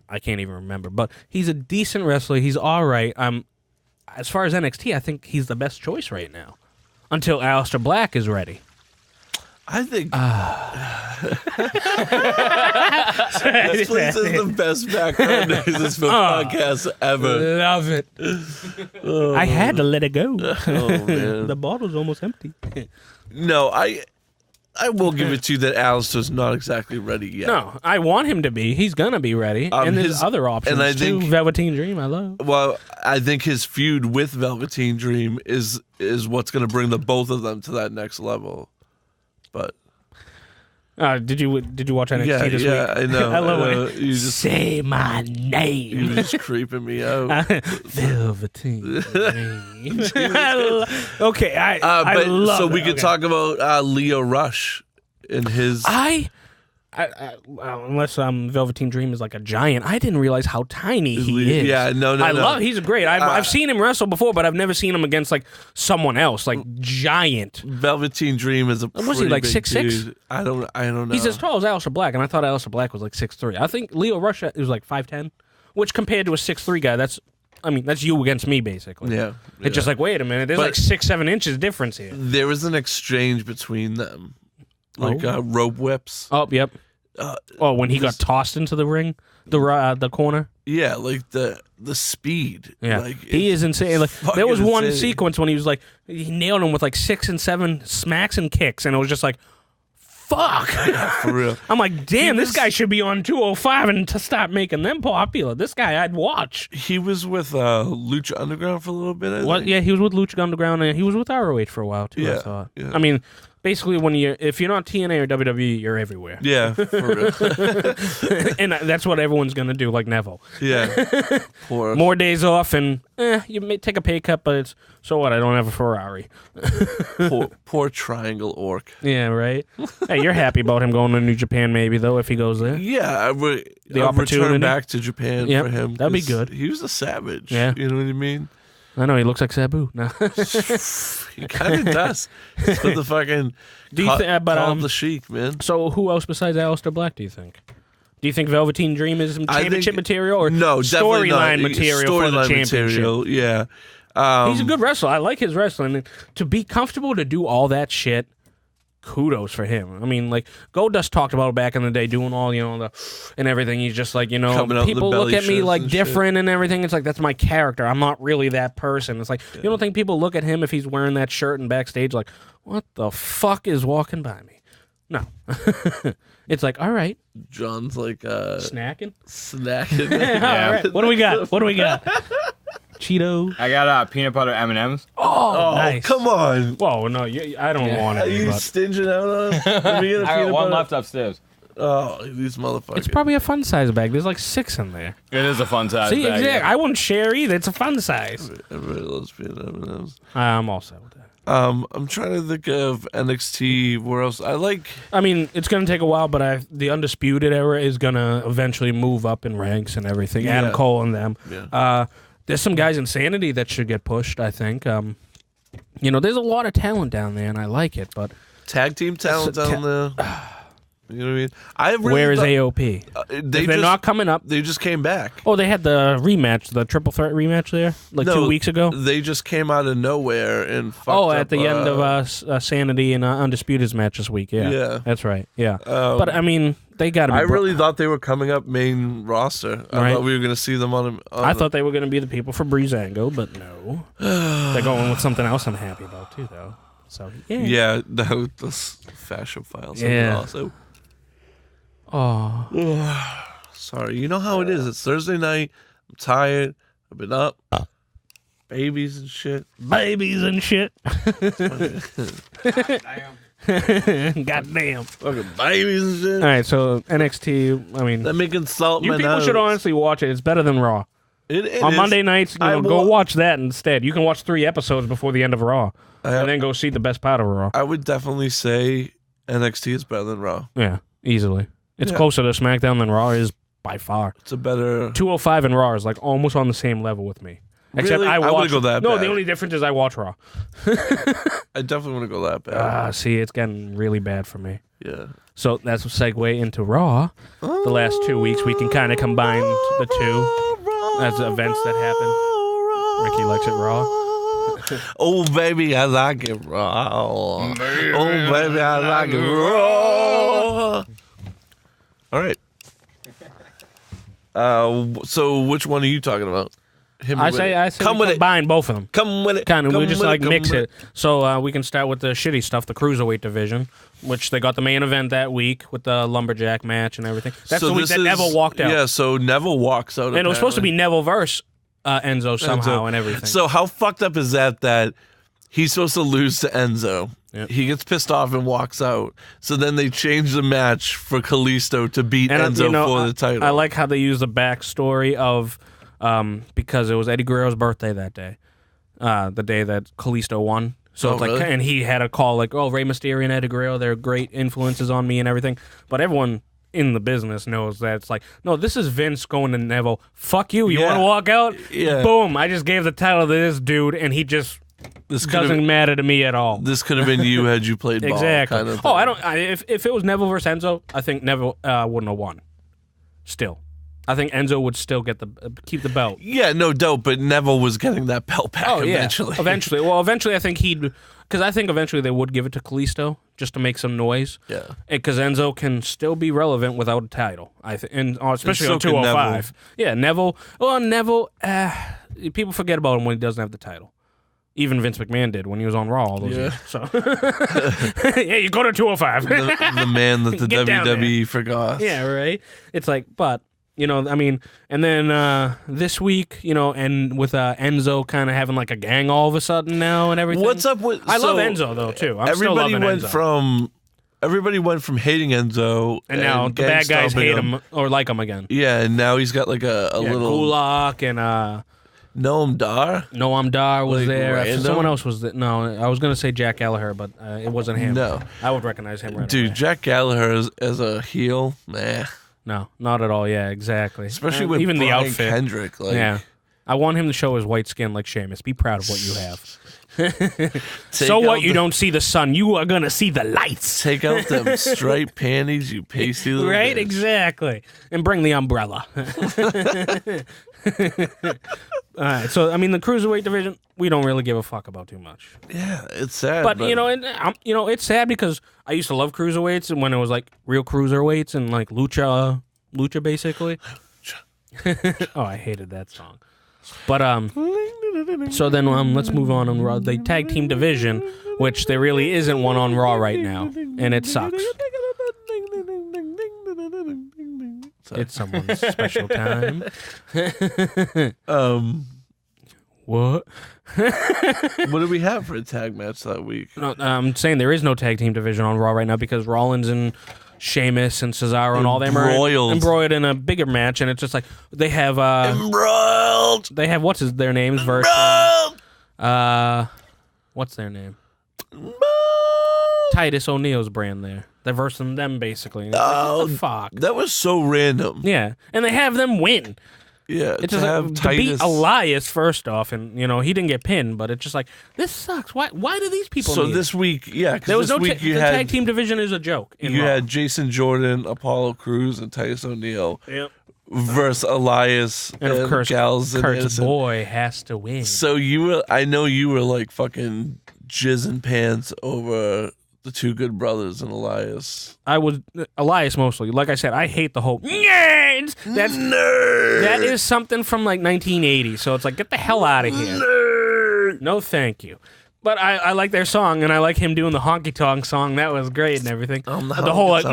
I can't even remember. But he's a decent wrestler. He's all right. As far as NXT, I think he's the best choice right now, until Aleister Black is ready. I think this place is the best background noises for podcasts ever. Love it. I had to let it go. Oh, man. The bottle's almost empty. No, I will give it to you that Alistair's not exactly ready yet. No, I want him to be. He's gonna be ready. And his other options too. Velveteen Dream, I love. Well, I think his feud with Velveteen Dream is what's going to bring the both of them to that next level. But did you watch NXT this week? Yeah, I know. I love it. You just say my name. You're just creeping me out. Velveteen Dream. Okay, I love. So we could talk about Leo Rush and his. Unless Velveteen Dream is like a giant, I didn't realize how tiny he is. Yeah, no. love. He's great. I've seen him wrestle before, but I've never seen him against like someone else, like giant. Velveteen Dream is a. Was he like 6'6"? I don't know. He's as tall as Aleister Black, and I thought Aleister Black was like 6'3". I think Leo Rush was like 5'10", which compared to a 6'3" guy, that's you against me basically. Yeah. It's just like, wait a minute, there's like 6-7 inches difference here. There was an exchange between them, like rope whips. Oh, yep. When he got tossed into the ring, the corner. Yeah, like the speed. Yeah, like, he is insane. Like there was one insane. sequence when he nailed him with like 6 and 7 smacks and kicks, and it was just like, fuck. Yeah, for real. I'm like, damn, this guy should be on 205 and to stop making them popular. This guy, I'd watch. He was with Lucha Underground for a little bit. I think. Yeah, he was with Lucha Underground, and he was with ROH for a while too. Yeah, I thought. Yeah. I mean, basically, if you're not TNA or WWE, you're everywhere. Yeah, for real. And that's what everyone's gonna do, like Neville. Yeah. More days off, and you may take a pay cut, but it's so what? I don't have a Ferrari. poor Triangle Orc. Yeah, right. Hey, you're happy about him going to New Japan, maybe though, if he goes there. Yeah, I would. The opportunity return back to Japan for him. That'd be good. He was a savage. Yeah, you know what I mean. I know he looks like Sabu. No. He kind of does. It's with the fucking call the Sheik, man. So who else besides Aleister Black do you think? Do you think Velveteen Dream is championship material or storyline material for the championship? Material, yeah. He's a good wrestler. I like his wrestling. To be comfortable to do all that shit, kudos for him. I mean, like Goldust talked about it back in the day, doing all and everything. He's just like, people look at me like different and everything. It's like, that's my character. I'm not really that person. It's like, you don't think people look at him if he's wearing that shirt and backstage like, what the fuck is walking by me? No. It's like, all right. John's like snacking. Yeah. All right. What do we got? Cheeto. I got peanut butter M&Ms. Oh, nice. Come on. Whoa, no, I don't want it. Are you stinging out on us? I got one left upstairs. Oh, these motherfuckers. It's probably a fun size bag. There's like 6 in there. It is a fun size See, bag. exactly. I wouldn't share either. It's a fun size. Everybody loves peanut M&Ms. I'm all set with that. I'm trying to think of NXT. Where else? I mean, it's going to take a while, but the Undisputed Era is going to eventually move up in ranks and everything. Yeah. Adam Cole and them. Yeah. There's some guys in Sanity that should get pushed, I think. There's a lot of talent down there, and I like it, but... Tag team talent down there. You know what I mean? Where is AOP? They're not coming up. They just came back. Oh, they had the rematch, the triple threat rematch there, 2 weeks ago. They just came out of nowhere and fucked up. At the end of Sanity and Undisputed's match this week. Yeah, that's right. Yeah, but I mean, they got to. I really thought they were coming up main roster. I thought we were going to see them on. I thought they were going to be the people for Breezango, but no, they're going with something else I'm happy about too, though. So yeah, those fashion files. Yeah. Also. Oh. Sorry. You know how it is. It's Thursday night. I'm tired. I've been up. Babies and shit. Goddamn. Fucking babies and shit. All right, so NXT, I mean... Let me consult you my people notes. should honestly watch it. It's better than Raw. It On is. Monday nights, go watch that instead. You can watch 3 episodes before the end of Raw. And then go see the best part of Raw. I would definitely say NXT is better than Raw. Yeah, easily. It's closer to SmackDown than Raw is by far. It's a better... 205 and Raw is like almost on the same level with me. Except Really? I watch... wouldn't go that No, bad. the only difference is I watch Raw. I definitely want to go that bad. See, it's getting really bad for me. Yeah. So that's a segue into Raw. The last 2 weeks, we can kind of combine the two as events that happen. Ricky likes it Raw. Oh, baby, I like it raw. Oh, baby, I like it raw. All right. So which one are you talking about? I say combine both of them. Come with it. Kind of, we just like come mix with it. So we can start with the shitty stuff, the Cruiserweight division, which they got the main event that week with the Lumberjack match and everything. That's the week that Neville walked out. Yeah, so Neville walks out. And it was supposed to be Neville versus Enzo somehow and everything. So how fucked up is that he's supposed to lose to Enzo? Yep. He gets pissed off and walks out. So then they change the match for Kalisto to beat Enzo for the title. I like how they use the backstory of because it was Eddie Guerrero's birthday that day, the day that Kalisto won. So it's like, really? and he had a call like, "Oh, Rey Mysterio and Eddie Guerrero, they're great influences on me and everything." But everyone in the business knows that it's like, no, this is Vince going to Neville. Fuck you. You want to walk out? Yeah. Boom. I just gave the title to this dude, and he just doesn't matter to me at all. This could have been you had you played ball. Exactly. Kind of Oh, I don't. If it was Neville versus Enzo, I think Neville wouldn't have won. Still, I think Enzo would still get keep the belt. Yeah, no doubt. But Neville was getting that belt back eventually. Yeah. Eventually. Well, eventually, I think because I think eventually they would give it to Kalisto just to make some noise. Yeah. Because Enzo can still be relevant without a title. And especially on so can 205. Neville. Yeah, Neville. Well, Neville. People forget about him when he doesn't have the title. Even Vince McMahon did when he was on Raw all those years. So, yeah, you go to 205. the man that the Get down WWE forgot. Yeah, right. It's like, but I mean, and then this week, and with Enzo kind of having like a gang all of a sudden now and everything. What's up with? I love Enzo though too. Everybody went from hating Enzo, and now the bad guys hate him or like him again. Yeah, and now he's got like a little Gulak and Noam Dar. Noam Dar was Like there. random? Someone else was there. No, I was gonna say Jack Gallagher, but it wasn't him. No. I would recognize him right Dude, away. Jack Gallagher as a heel, nah. No, not at all. Yeah, exactly. Especially with even Brian the outfit. Kendrick. Like, Yeah, I want him to show his white skin like Sheamus. Be proud of what you have. take So out what? You don't see the sun. You are gonna see the lights. Take out them striped panties, you pasty little Right, bitch. exactly. And bring the umbrella. All right, so I mean, the cruiserweight division, we don't really give a fuck about too much. Yeah, it's sad. But it's sad because I used to love cruiserweights and when it was like real cruiserweights and like lucha basically. Oh, I hated that song. But so then let's move on Raw. The tag team division, which there really isn't one on Raw right now, and it sucks. It's someone's special time. What? What do we have for a tag match that week? No, I'm saying there is no tag team division on Raw right now because Rollins and Sheamus and Cesaro and all them are embroiled in a bigger match, and it's just like they have embroiled. They have what's their names versus what's their name? Titus O'Neil's brand there. They're versing them basically. What the fuck? That was so random. Yeah, and they have them win. Yeah, it's just like, to beat Elias first off, and he didn't get pinned, but it's just like this sucks. Why do these people? So this week, there was no the tag team division is a joke. You had Jason Jordan, Apollo Crews, and Titus O'Neil. Yep. Versus Elias and of course, Kurt's boy has to win. So I know you were like fucking jizzing pants over the two good brothers and Elias. I was Elias mostly. Like I said, I hate the whole nerds. That is something from like 1980. So it's like, get the hell out of here. Nerd. No, thank you. But I like their song, and I like him doing the honky tonk song. That was great and everything. The whole like, let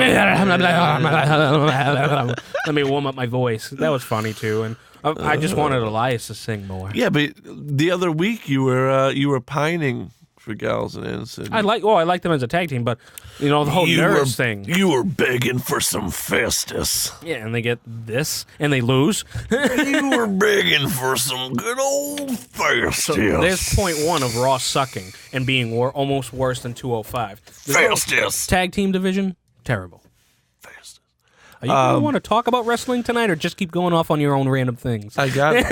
me warm up my voice. That was funny too, and I just wanted Elias to sing more. Yeah, but the other week you were pining for Gallows and Anderson. I like them as a tag team, but the whole nerds thing. You were begging for some Festus. Yeah, and they get this, and they lose. You were begging for some good old Festus. So there's point one of Raw sucking and being almost worse than 205. Festus. Tag team division, terrible. Are you going to want to talk about wrestling tonight or just keep going off on your own random things? I got it.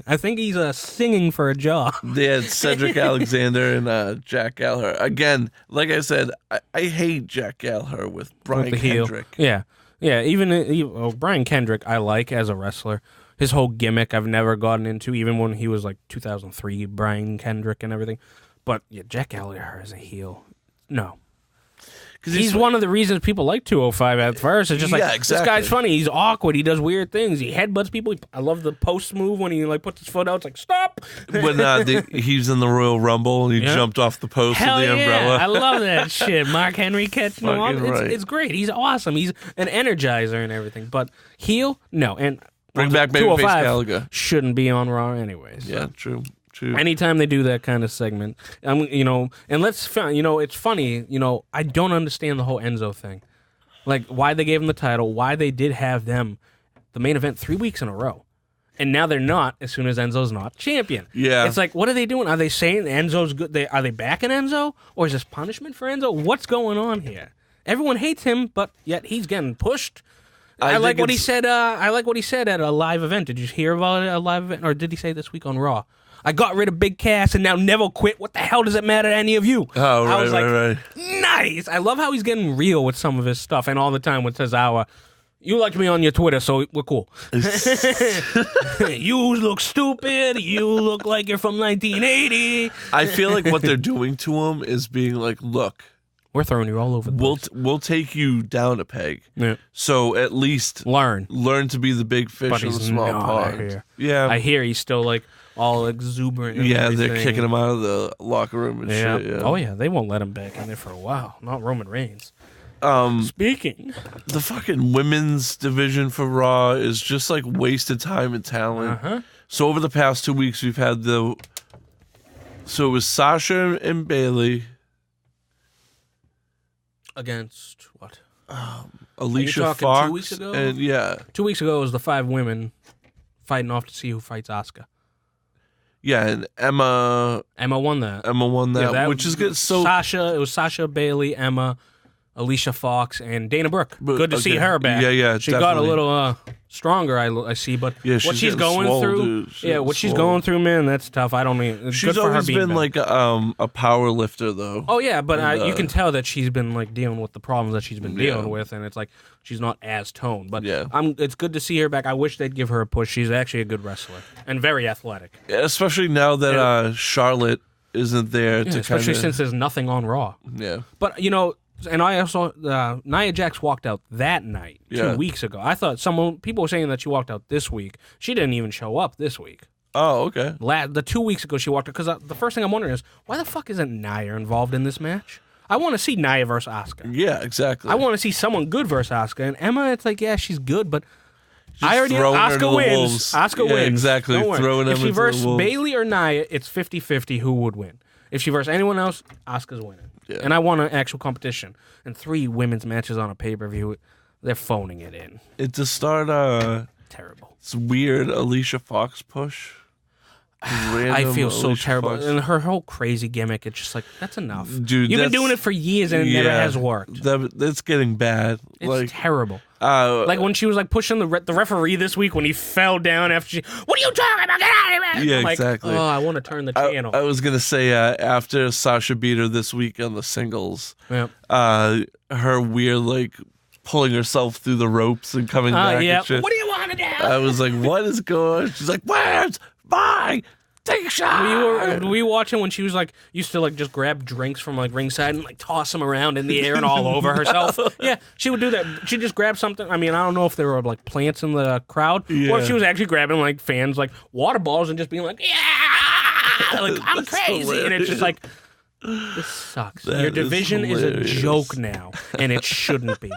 I think he's singing for a job. They had Cedric Alexander and Jack Gallagher. Again, like I said, I hate Jack Gallagher with Brian Kendrick. Yeah. Yeah, even Brian Kendrick I like as a wrestler. His whole gimmick I've never gotten into, even when he was like 2003 Brian Kendrick and everything. But yeah, Jack Gallagher as a heel, no. He's one of the reasons people like 205 at first. It's just like, exactly. This guy's funny. He's awkward. He does weird things. He headbutts people. I love the post move when he puts his foot out. It's like, stop. When he's in the Royal Rumble and he jumped off the post with the umbrella. I love that shit. Mark Henry catching him off. It's great. He's awesome. He's an energizer and everything. But heel, no. And bring back Babyface Gallagher. Shouldn't be on Raw anyways. Yeah, true. Anytime they do that kind of segment, and it's funny, I don't understand the whole Enzo thing. Like, why they gave him the title, why they did have them the main event 3 weeks in a row. And now they're not as soon as Enzo's not champion. Yeah. It's like, what are they doing? Are they saying Enzo's good? Are they backing Enzo? Or is this punishment for Enzo? What's going on here? Everyone hates him, but yet he's getting pushed. I like what he said. I like what he said at a live event. Did you hear about a live event? Or did he say this week on Raw? I got rid of Big Cass and now Neville quit. What the hell does it matter to any of you? Oh, right, I was like, right. Nice. I love how he's getting real with some of his stuff and all the time with Tozawa. You liked me on your Twitter, so we're cool. You look stupid. You look like you're from 1980. I feel like what they're doing to him is being like, look. We're throwing you all over the place. We'll take you down a peg. Yeah. So at least learn to be the big fish in the small pond. Yeah. I hear he's still like all exuberant. And everything. They're kicking him out of the locker room and shit. Yeah. Oh yeah, they won't let him back in there for a while. Not Roman Reigns. Speaking, the fucking women's division for Raw is just like wasted time and talent. So over the past 2 weeks, we've had it was Sasha and Bayley against what? Alicia Fox. 2 weeks ago? And 2 weeks ago it was the 5 women fighting off to see who fights Asuka. Yeah, and Emma won that. Which is good. So it was Sasha, Bayley, Emma, Alicia Fox and Dana Brooke. Good to see her back. Yeah, she definitely. got a little stronger. I see, but what she's going through, she's going through, man, that's tough. I don't mean. She's always been like a power lifter, though. Oh yeah, but you can tell that she's been like dealing with the problems that she's been dealing with, and it's like she's not as toned. But it's good to see her back. I wish they'd give her a push. She's actually a good wrestler and very athletic. Yeah, especially now that Charlotte isn't there. Especially since there's nothing on Raw. Yeah, but and I also Nia Jax walked out that night 2 weeks ago. I thought people were saying that she walked out this week. She didn't even show up this week. Oh, okay. The 2 weeks ago she walked out, because the first thing I'm wondering is why the fuck isn't Nia involved in this match? I want to see Nia versus Asuka. Yeah, exactly. I want to see someone good versus Asuka. And Emma, it's like, yeah, she's good, but I already know Asuka wins. Asuka wins. Exactly. If she versus Bayley or Nia, it's 50-50 who would win. If she versus anyone else, Asuka's winning. Yeah. And I want an actual competition. And 3 women's matches on a pay-per-view, they're phoning it in. It to start terrible. It's weird Alicia Fox push. I feel so Alicia terrible. Fox. And her whole crazy gimmick, it's just like, that's enough. Dude, you've been doing it for years and it never has worked. It's getting bad. It's terrible. Like when she was like pushing the referee this week when he fell down after what are you talking about? Get out of here! Yeah, I'm exactly. Like, I want to turn the channel. I was going to say, after Sasha beat her this week on the singles, her weird, like, pulling herself through the ropes and coming back and shit. What do you want to do? I was like, what is going on? She's like, where's mine? Take a shot. Were we watching when she was like used to like just grab drinks from like ringside and like toss them around in the air and all over herself? Yeah, she would do that. She'd just grab something. I mean, I don't know if there were like plants in the crowd or if she was actually grabbing like fans like water balls and just being like, yeah, like I'm crazy. Hilarious. And it's just like, this sucks. Your division is a joke now, and it shouldn't be.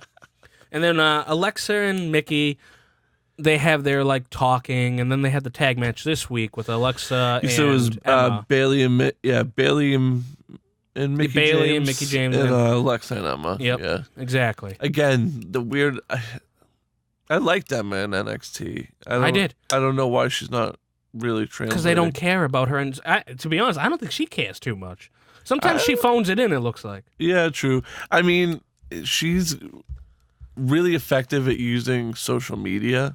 And then Alexa and Mickey, they have their like talking, and then they had the tag match this week with Alexa and so it was Emma. Bailey and Mickey Bailey James, and Mickey James and Alexa and Emma. Yep, yeah, exactly. Again, the weird. I liked Emma in NXT. I did. I don't know why she's not really translating. Because they don't care about her, and to be honest, I don't think she cares too much. Sometimes she phones it in. It looks like. Yeah, true. I mean, she's really effective at using social media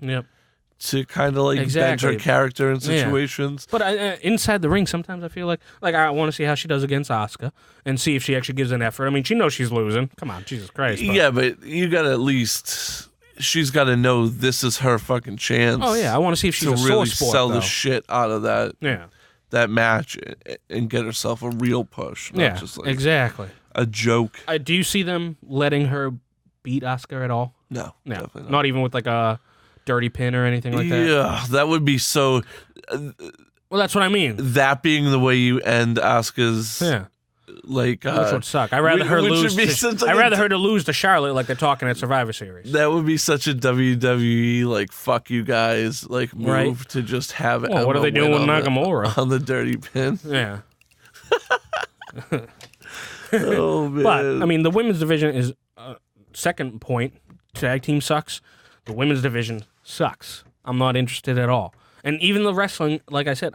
to kind of like bend her character in situations. But inside the ring, sometimes I feel like I want to see how she does against Asuka and see if she actually gives an effort. I mean, she knows she's losing. Come on, Jesus Christ. Yeah, but you got to at least... She's got to know this is her fucking chance. Oh, yeah. I want to see if she's a really sport, sell though. the shit out of that match and get herself a real push. Not just like exactly. A joke. Do you see them letting her beat Asuka at all? No, definitely not. Not even with like a dirty pin or anything like that? Yeah, that would be so... well, that's what I mean. That being the way you end Asuka's... Yeah. Like, which would suck. I'd rather her lose. I'd rather her to lose to Charlotte, like they're talking at Survivor Series. That would be such a WWE like fuck you guys like move to just have. Well, what are they doing with Nakamura on the dirty pin? Yeah. Oh man. But I mean, the women's division is second point. Tag team sucks. The women's division sucks. I'm not interested at all. And even the wrestling, like I said,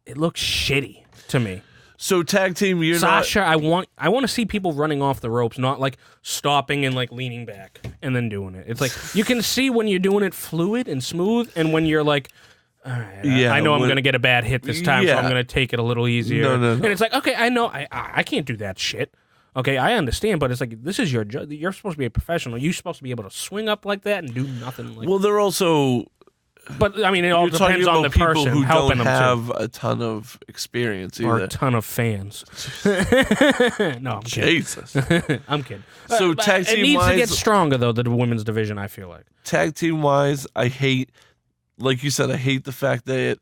it looks shitty to me. So tag team, you're Sasha, I want to see people running off the ropes, not like stopping and like leaning back and then doing it. It's like you can see when you're doing it fluid and smooth, and when you're like, all right, I know I'm going to get a bad hit this time, so I'm going to take it a little easier. No. And it's like, okay, I know I can't do that shit. Okay, I understand, but it's like this is your job. You're supposed to be a professional. You're supposed to be able to swing up like that and do nothing. Like well, they're also. But I mean, it all depends on the person who helping don't them have a ton of experience either. Or a ton of fans. No, I'm kidding. Jesus. I'm kidding. So tag team it needs wise, to get stronger though. The women's division, I feel like tag team wise, I hate, like you said, I hate the fact that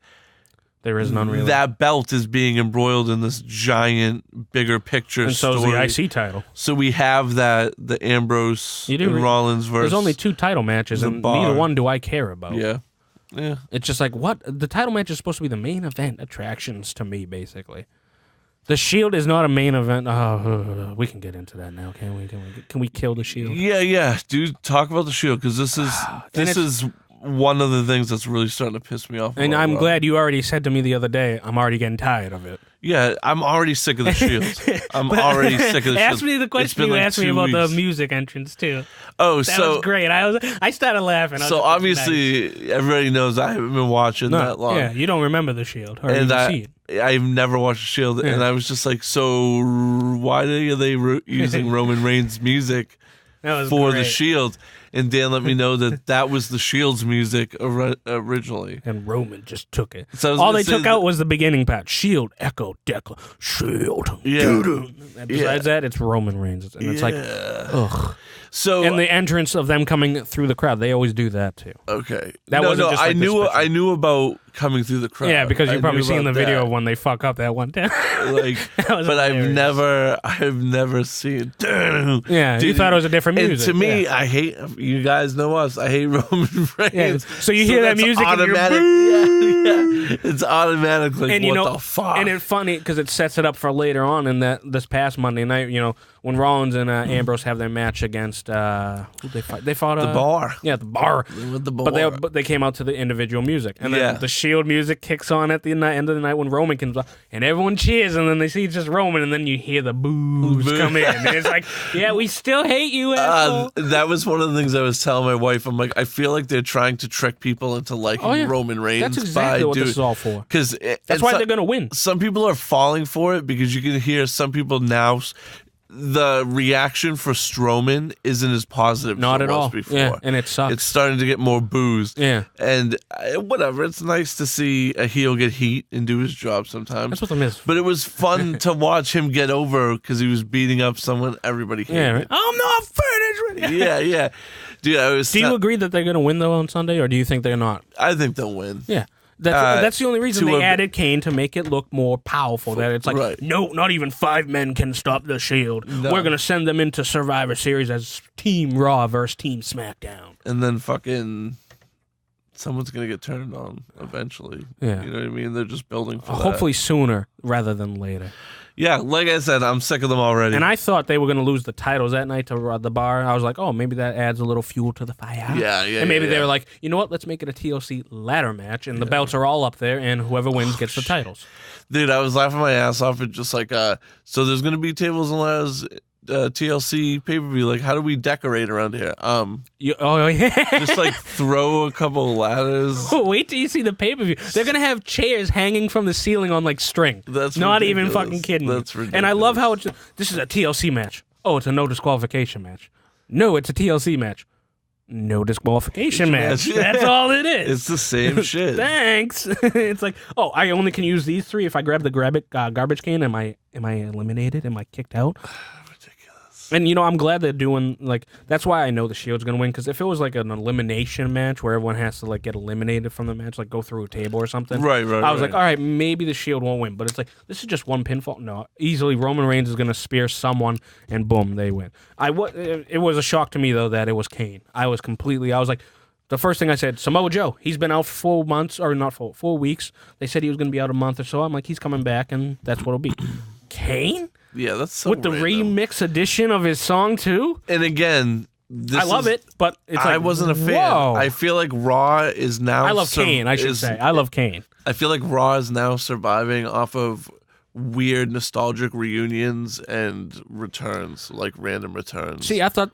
there is none really. That belt is being embroiled in this giant, bigger picture and story. so is the IC title. So we have the Ambrose and Rollins versus. There's only 2 title matches, and neither one do I care about. Yeah. It's just like, what? The title match is supposed to be the main event attractions to me, basically. The Shield is not a main event. Oh, we can get into that now, can we? Can we kill the Shield? Yeah, dude. Talk about the Shield, because this is one of the things that's really starting to piss me off. And I'm glad you already said to me the other day, I'm already getting tired of it. Yeah, I'm already sick of the Shield. I'm already sick of the Shield. Ask me the question you asked me about the music entrance, too. Oh, that was great. I started laughing. So obviously, everybody knows I haven't been watching that long. Yeah, you don't remember the Shield. Or and see it. I've never watched the Shield, and I was just like, so why are they using Roman Reigns' music for the Shield? And Dan let me know that was the Shield's music originally. And Roman just took it. So all they took out was the beginning part. Shield, Echo, Declan, Shield. Yeah. Besides that, it's Roman Reigns. And it's like, ugh. So, and the entrance of them coming through the crowd, they always do that too. Okay. That wasn't just like I knew about coming through the crowd. Yeah, because you've probably seen the video when they fuck up that one time. But I've never seen. Yeah, you thought it was a different music. And to me, I hate. You guys know us. I hate Roman Reigns. Yeah, so you hear that music, automatic. And it's automatically. And what the fuck? And it's funny because it sets it up for later on in this past Monday night. You know, when Rollins and Ambrose have their match against who they fight? They fought the Bar. Yeah, the Bar. With the Bar. But they came out to the individual music, and then the Shield music kicks on at the end of the night when Roman comes up, and everyone cheers, and then they see just Roman, and then you hear the boos come in, and it's like, yeah, we still hate you, asshole. That was one of the things I was telling my wife. I'm like, I feel like they're trying to trick people into liking Roman Reigns. That's exactly what this is all for. Because that's why they're gonna win. Some people are falling for it because you can hear some people now. The reaction for Strowman isn't as positive Not as it at was all. before. Yeah, and it sucks. It's starting to get more boos. Yeah. And whatever, it's nice to see a heel get heat and do his job sometimes. That's what the Miz. But it was fun to watch him get over because he was beating up someone everybody hated. Yeah, right? I'm not finished with you. Yeah. Dude, do you agree that they're going to win, though, on Sunday, or do you think they're not? I think they'll win. Yeah. That's the only reason they added Kane, to make it look more powerful. That it's like, no, not even 5 men can stop the Shield. No. We're going to send them into Survivor Series as Team Raw versus Team SmackDown. And then fucking someone's going to get turned on eventually. Yeah. You know what I mean? They're just building for that. Hopefully sooner rather than later. Yeah, like I said, I'm sick of them already. And I thought they were going to lose the titles that night to the Bar. I was like, oh, maybe that adds a little fuel to the fire. Yeah. And maybe they were like, you know what? Let's make it a TLC ladder match, and the belts are all up there, and whoever wins gets the titles. Dude, I was laughing my ass off at just like, so there's going to be tables and ladders TLC pay-per-view. Like, how do we decorate around here? Just like throw a couple ladders. Wait till you see the pay-per-view. They're gonna have chairs hanging from the ceiling on like string. That's not ridiculous. Even fucking kidding. That's ridiculous. And I love how this is a TLC match. Oh, it's a no disqualification match. No, it's a TLC match. No disqualification match. That's all it is. It's the same shit. Thanks. It's like, oh, I only can use these 3 if I grab the garbage can. Am I eliminated? Am I kicked out? And, you know, I'm glad they're doing, like, that's why I know the Shield's going to win, because if it was, like, an elimination match where everyone has to, like, get eliminated from the match, like, go through a table or something. Right. I was like, all right, maybe the Shield won't win. But it's like, this is just one pinfall. No, easily Roman Reigns is going to spear someone, and boom, they win. It was a shock to me, though, that it was Kane. I was like, the first thing I said, Samoa Joe, he's been out for 4 months, or not 4 weeks. They said he was going to be out a month or so. I'm like, he's coming back, and that's what it'll be. Kane? Yeah, that's so with the random. remix edition of his song too. And again, I love it, but it's like, I wasn't a fan. Whoa. I feel like Raw is now. I love Kane. I should say I love Kane. I feel like Raw is now surviving off of weird nostalgic reunions and returns, like random returns. See, I thought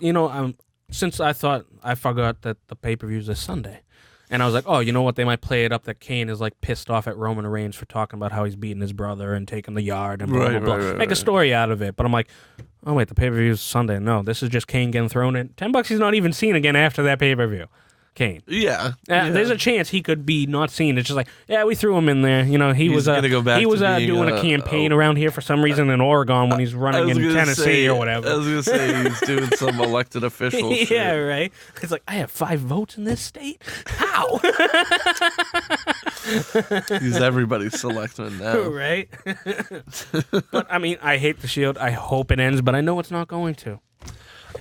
since I forgot that the pay-per-view is this Sunday. And I was like, oh, you know what? They might play it up that Kane is like pissed off at Roman Reigns for talking about how he's beating his brother and taking the yard and blah, blah, blah. Make a story out of it. But I'm like, oh, wait, the pay-per-view is Sunday. No, this is just Kane getting thrown in. $10 he's not even seen again after that pay-per-view. Kane. Yeah. There's a chance he could be not seen. It's just like, yeah, we threw him in there. You know, he was doing a campaign around here for some reason in Oregon when he's running in Tennessee or whatever. I was going to say he's doing some elected official shit. Yeah, right. It's like, I have 5 votes in this state? How? He's everybody's selectman now. Right? But, I mean, I hate the Shield. I hope it ends, but I know it's not going to.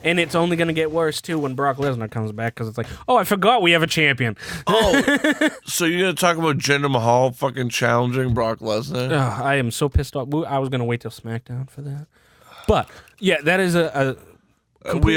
And it's only going to get worse, too, when Brock Lesnar comes back, because it's like, oh, I forgot we have a champion. Oh, so you're going to talk about Jinder Mahal fucking challenging Brock Lesnar? I am so pissed off. I was going to wait till SmackDown for that. But, yeah, that is a Really,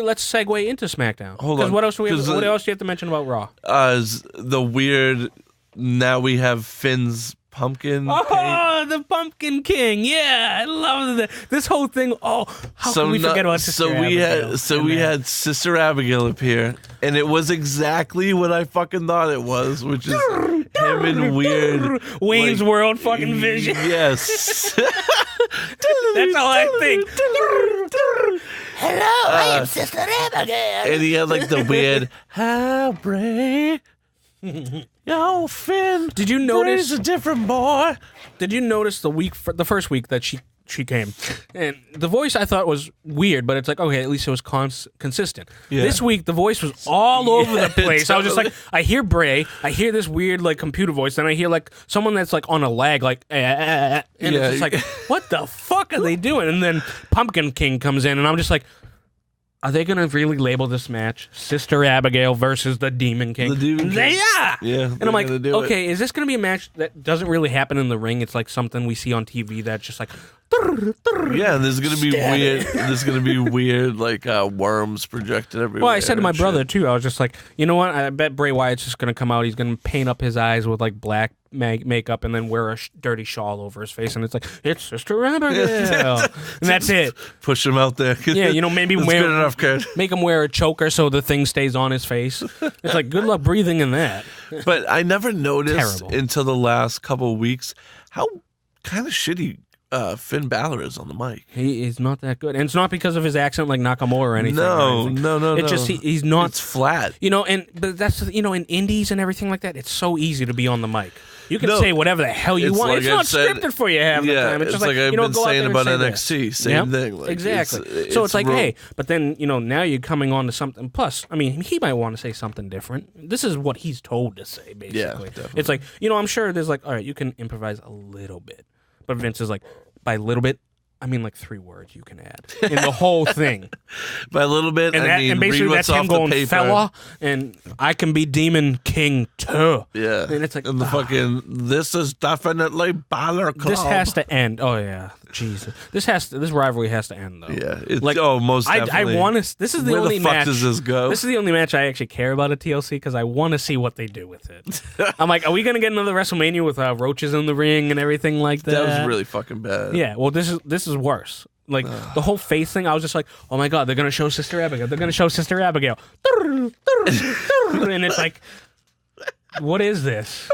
let's segue into SmackDown. Hold on. What else do you have to mention about Raw? The weird, now we have Finn's pumpkin. Oh, the Pumpkin King! Yeah, I love this whole thing. Oh, how can we forget about Sister Abigail? We had Sister Abigail appear, and it was exactly what I fucking thought it was, which is him and weird Wayne's World fucking vision. Yes, that's all I think. Hello, I am Sister Abigail. And he had like the weird, "Hi, Bray." Yo, Finn. Did you notice Bray's a different boy? Did you notice the first week that she came, and the voice I thought was weird, but it's like, okay, at least it was consistent. Yeah. This week the voice was all over the place. Totally. I was just like, I hear Bray, I hear this weird like computer voice, then I hear like someone that's like on a lag, like, and it's just like, what the fuck are they doing? And then Pumpkin King comes in, and I'm just like, are they going to really label this match Sister Abigail versus the Demon King? The Demon King. They are! Yeah. And I'm like, okay, is this going to be a match that doesn't really happen in the ring? It's like something we see on TV that's just like... Yeah, and there's going to be weird... There's going to be weird, like, worms projected everywhere. Well, I said to my brother, too, I was just like, you know what? I bet Bray Wyatt's just going to come out. He's going to paint up his eyes with, like, black makeup and then wear a dirty shawl over his face, and it's like, it's Sister Abigail. And that's it. Push him out there. Yeah, you know, maybe good enough, kid. Make him wear a choker so the thing stays on his face. It's like, good luck breathing in that. But I never noticed until the last couple of weeks how kind of shitty Finn Balor is on the mic. He is not that good. And it's not because of his accent like Nakamura or anything. No. It's just he's not... It's flat. You know, but that's, you know, in indies and everything like that, it's so easy to be on the mic. You can say whatever the hell you want. Like it's not scripted for you half the time. It's just like I've been saying about NXT. Same thing. Like, exactly. So it's like, hey, but then, you know, now you're coming on to something. Plus, I mean, he might want to say something different. This is what he's told to say, basically. Yeah, definitely. It's like, you know, I'm sure there's like, all right, you can improvise a little bit. But Vince is like, by a little bit, I mean like 3 words you can add in the whole thing. By a little bit, and basically that's him going, fella, and I can be Demon King too. Yeah. And it's like, and the fucking, this is definitely Balor Club. This has to end. Oh yeah, Jesus. This rivalry has to end though. Yeah. It's, like, most definitely. I want to. This is the Where only the fuck match. Does this go? This is the only match I actually care about at TLC because I want to see what they do with it. I'm like, are we gonna get another WrestleMania with roaches in the ring and everything like that? That was really fucking bad. Yeah. Well, this is worse. Like, the whole face thing, I was just like, oh my God, they're going to show Sister Abigail. They're going to show Sister Abigail. And it's like, what is this?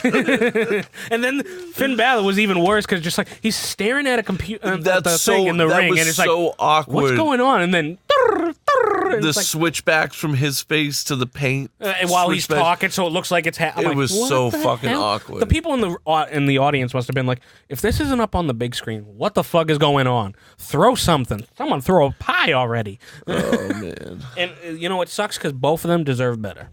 And then Finn Balor was even worse because just like, he's staring at a computer thing in the ring. And it's like, so awkward. What's going on? And then... the switchbacks from his face to the paint. And while he's talking, so it looks like it's happening. It was so fucking awkward. The people in the audience must have been like, if this isn't up on the big screen, what the fuck is going on? Throw something. Someone throw a pie already. Oh, man. And, you know, it sucks because both of them deserve better.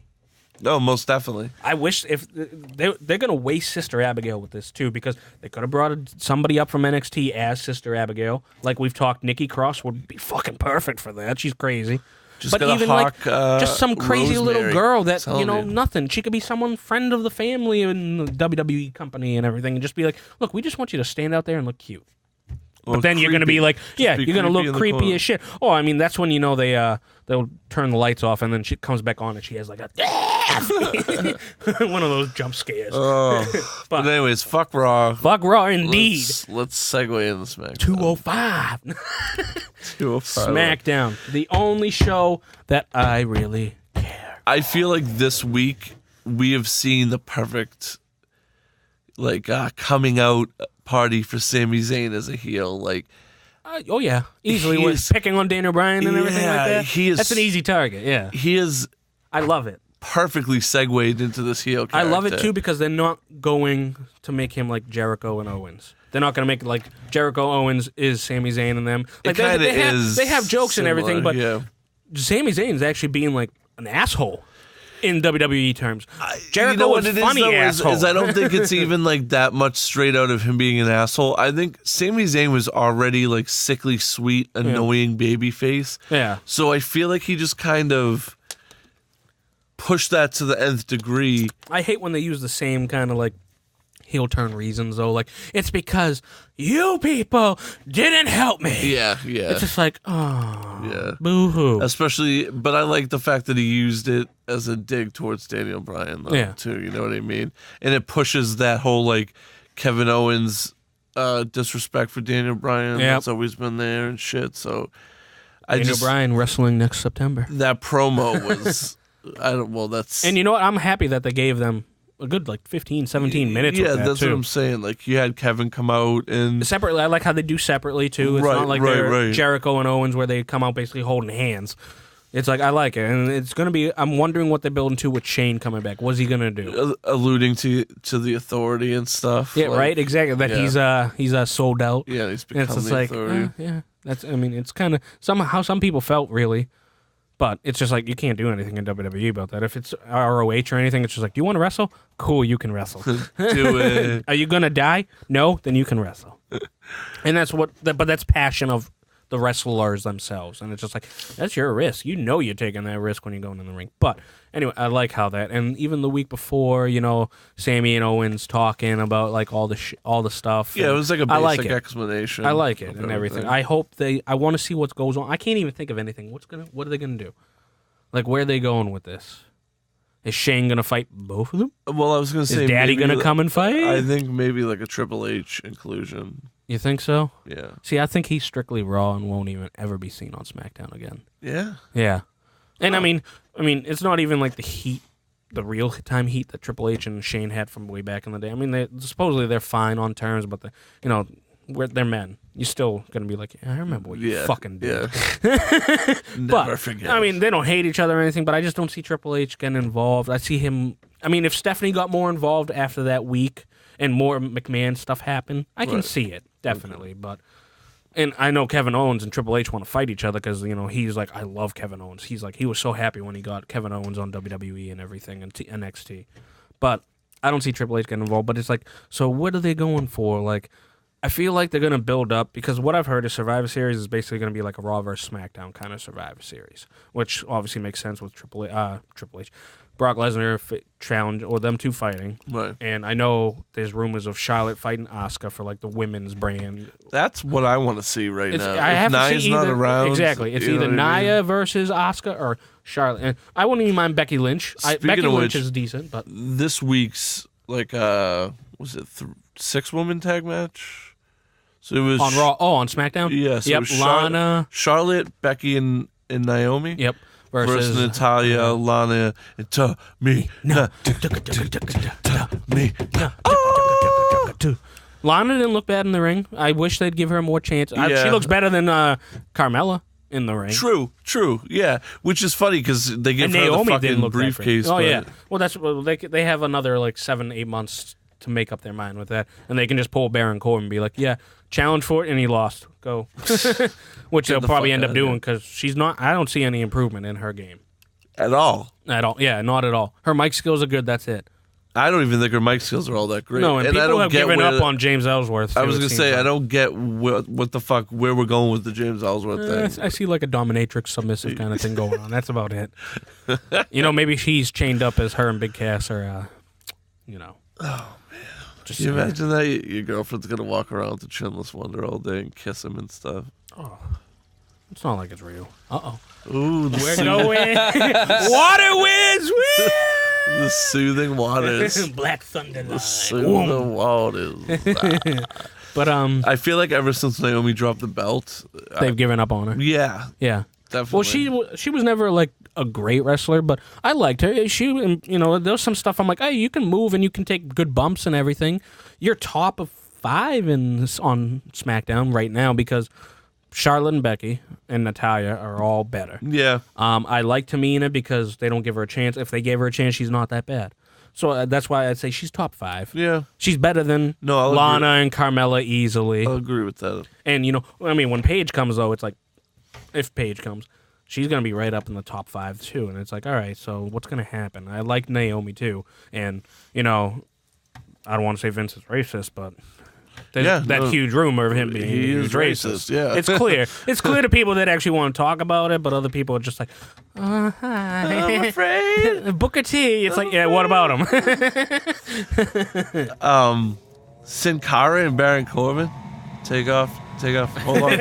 No, most definitely. I wish if they're going to waste Sister Abigail with this too, because they could have brought somebody up from NXT as Sister Abigail. Like we've talked, Nikki Cross would be fucking perfect for that. She's crazy. But even just some crazy Rosemary, little girl that, you know, nothing. She could be someone, friend of the family in the WWE company and everything, and just be like, look, we just want you to stand out there and look cute. But then you're going to be like, yeah, you're going to look creepy as shit. Oh, I mean, that's when, you know, they'll turn the lights off and then she comes back on and she has like a one of those jump scares. Oh. but anyways, fuck Raw. Fuck Raw indeed. Let's segue into SmackDown. 205. 205. SmackDown. The only show that I really care. I feel like this week we have seen the perfect like coming out party for Sami Zayn as a heel. Like, oh yeah, easily with picking on Daniel Bryan and everything like that. That's an easy target. Yeah, he is. I love it. Perfectly segued into this heel character. I love it too because they're not going to make him like Jericho and Owens. They're not going to make it like Jericho Owens is Sami Zayn and them. Like they have jokes and everything, but Sami Zayn's actually being like an asshole. In WWE terms, Jericho was funny asshole. Is I don't think it's even like that much straight out of him being an asshole. I think Sami Zayn was already like sickly sweet, annoying baby face. Yeah. So I feel like he just kind of pushed that to the nth degree. I hate when they use the same kind of like heel turn reasons, though. Like, it's because you people didn't help me. Yeah. It's just like, oh, boo-hoo. Especially, but I like the fact that he used it as a dig towards Daniel Bryan, though, too. You know what I mean? And it pushes that whole, like, Kevin Owens disrespect for Daniel Bryan. That's always been there and shit. So Daniel Bryan wrestling next September. That promo was, that's... And you know what? I'm happy that they gave them a good 15, 17 minutes. Yeah, with that, that's too. what I'm saying. Like, you had Kevin come out and separately. I like how they do separately too. It's not like they're Jericho and Owens where they come out basically holding hands. It's like, I like it, and it's gonna be. I'm wondering what they're building to with Shane coming back. What's he gonna do? Alluding to the Authority and stuff. Yeah, right. Exactly. That he's sold out. Yeah, he's become the Authority. Yeah. That's. I mean, it's kind of how some people felt really. But it's just like, you can't do anything in WWE about that. If it's ROH or anything, it's just like, do you want to wrestle? Cool, you can wrestle. Do it. Are you going to die? No? Then you can wrestle. And that's passion of the wrestlers themselves. And it's just like, that's your risk. You know you're taking that risk when you're going in the ring. But anyway, I like how that. And even the week before, Sami and Owens talking about like all the stuff. Yeah, it was like a basic explanation. I like it and everything. I hope I want to see what goes on. I can't even think of anything. What are they going to do? Like, where are they going with this? Is Shane going to fight both of them? Well, I was going to say, is Daddy going to come and fight? I think maybe like a Triple H inclusion. You think so? Yeah. See, I think he's strictly Raw and won't even ever be seen on SmackDown again. Yeah. Yeah. And I mean, it's not even like the heat, the real time heat that Triple H and Shane had from way back in the day. I mean, supposedly they're fine on terms, but they're men. You're still gonna be like, I remember what you fucking did. Yeah. Never forget. I mean, they don't hate each other or anything, but I just don't see Triple H getting involved. I see him. I mean, if Stephanie got more involved after that week and more McMahon stuff happened, I can see it definitely. Okay. And I know Kevin Owens and Triple H want to fight each other because he's like, I love Kevin Owens. He's like, he was so happy when he got Kevin Owens on WWE and everything and NXT. But I don't see Triple H getting involved. But it's like, so what are they going for? Like, I feel like they're going to build up, because what I've heard is Survivor Series is basically going to be like a Raw vs. SmackDown kind of Survivor Series, which obviously makes sense with Triple H. Brock Lesnar challenge, or them two fighting. Right. And I know there's rumors of Charlotte fighting Asuka for like the women's brand. That's what I want to see now. I have to see not around. Exactly. It's either Nia versus Asuka or Charlotte. And I wouldn't even mind Becky Lynch. Becky Lynch is decent, but this week's was it 6-woman tag match? So it was on Raw. Oh, on SmackDown. Yeah. So yep. Lana, Charlotte, Becky, and Naomi. Yep. Versus Natalya, Lana, and me. Lana didn't look bad in the ring. I wish they'd give her more chance. She looks better than Carmella in the ring. True. Yeah, which is funny because they give her Naomi the fucking briefcase. Oh yeah. Well, that's they have another 7-8 months to make up their mind with that, and they can just pull Baron Corbin and be like, yeah, challenge for it, and he lost. Go. Which they'll probably end up doing, because she's not. I don't see any improvement in her game at all. Yeah, not at all. Her mic skills are good. That's it. I don't even think her mic skills are all that great. No, and people I don't have given up on James Ellsworth. I was going to say, I don't get what the fuck, where we're going with the James Ellsworth thing. I see like a dominatrix submissive kind of thing going on. That's about it. Maybe she's chained up as her and Big Cass are, Oh, man. Can you imagine that your girlfriend's going to walk around with the Chinless Wonder all day and kiss him and stuff? Oh, it's not like it's real. Uh-oh. Ooh, we're going. Water wins! Woo! The soothing waters. Black Thunder line. The soothing waters. But I feel like ever since Naomi dropped the belt, they've given up on her. Yeah. Yeah. Definitely. Well, she was never like a great wrestler, but I liked her. There's some stuff I'm like, hey, you can move and you can take good bumps and everything. You're top of 5 on SmackDown right now because Charlotte and Becky and Natalya are all better. Yeah. I like Tamina because they don't give her a chance. If they gave her a chance, she's not that bad. So that's why I'd say she's top 5. Yeah. She's better than Lana and Carmella easily. I'll agree with that. And, when Paige comes, though, it's like, if Paige comes, she's going to be right up in the top 5, too. And it's like, all right, so what's going to happen? I like Naomi, too. And, I don't want to say Vince is racist, but There's that huge rumor of him being racist. Yeah, it's clear. It's clear to people that actually want to talk about it, but other people are just like, hi. I'm afraid. Booker T. It's like, yeah, what about him? Sin Cara and Baron Corbin. Take off. Hold on.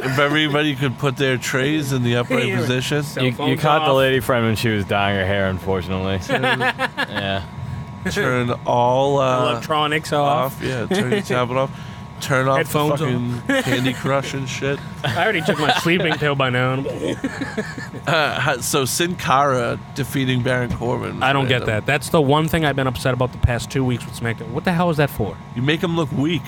If everybody could put their trays in the upright position. You caught the lady friend when she was dyeing her hair, unfortunately. Yeah. Turn all electronics off. Yeah, turn your tablet off. Turn off Headphones the fucking Candy Crush and shit. I already took my sleeping pill by now. So Sin Cara defeating Baron Corbin. I don't get that. That's the one thing I've been upset about the past 2 weeks with SmackDown. What the hell is that for? You make him look weak.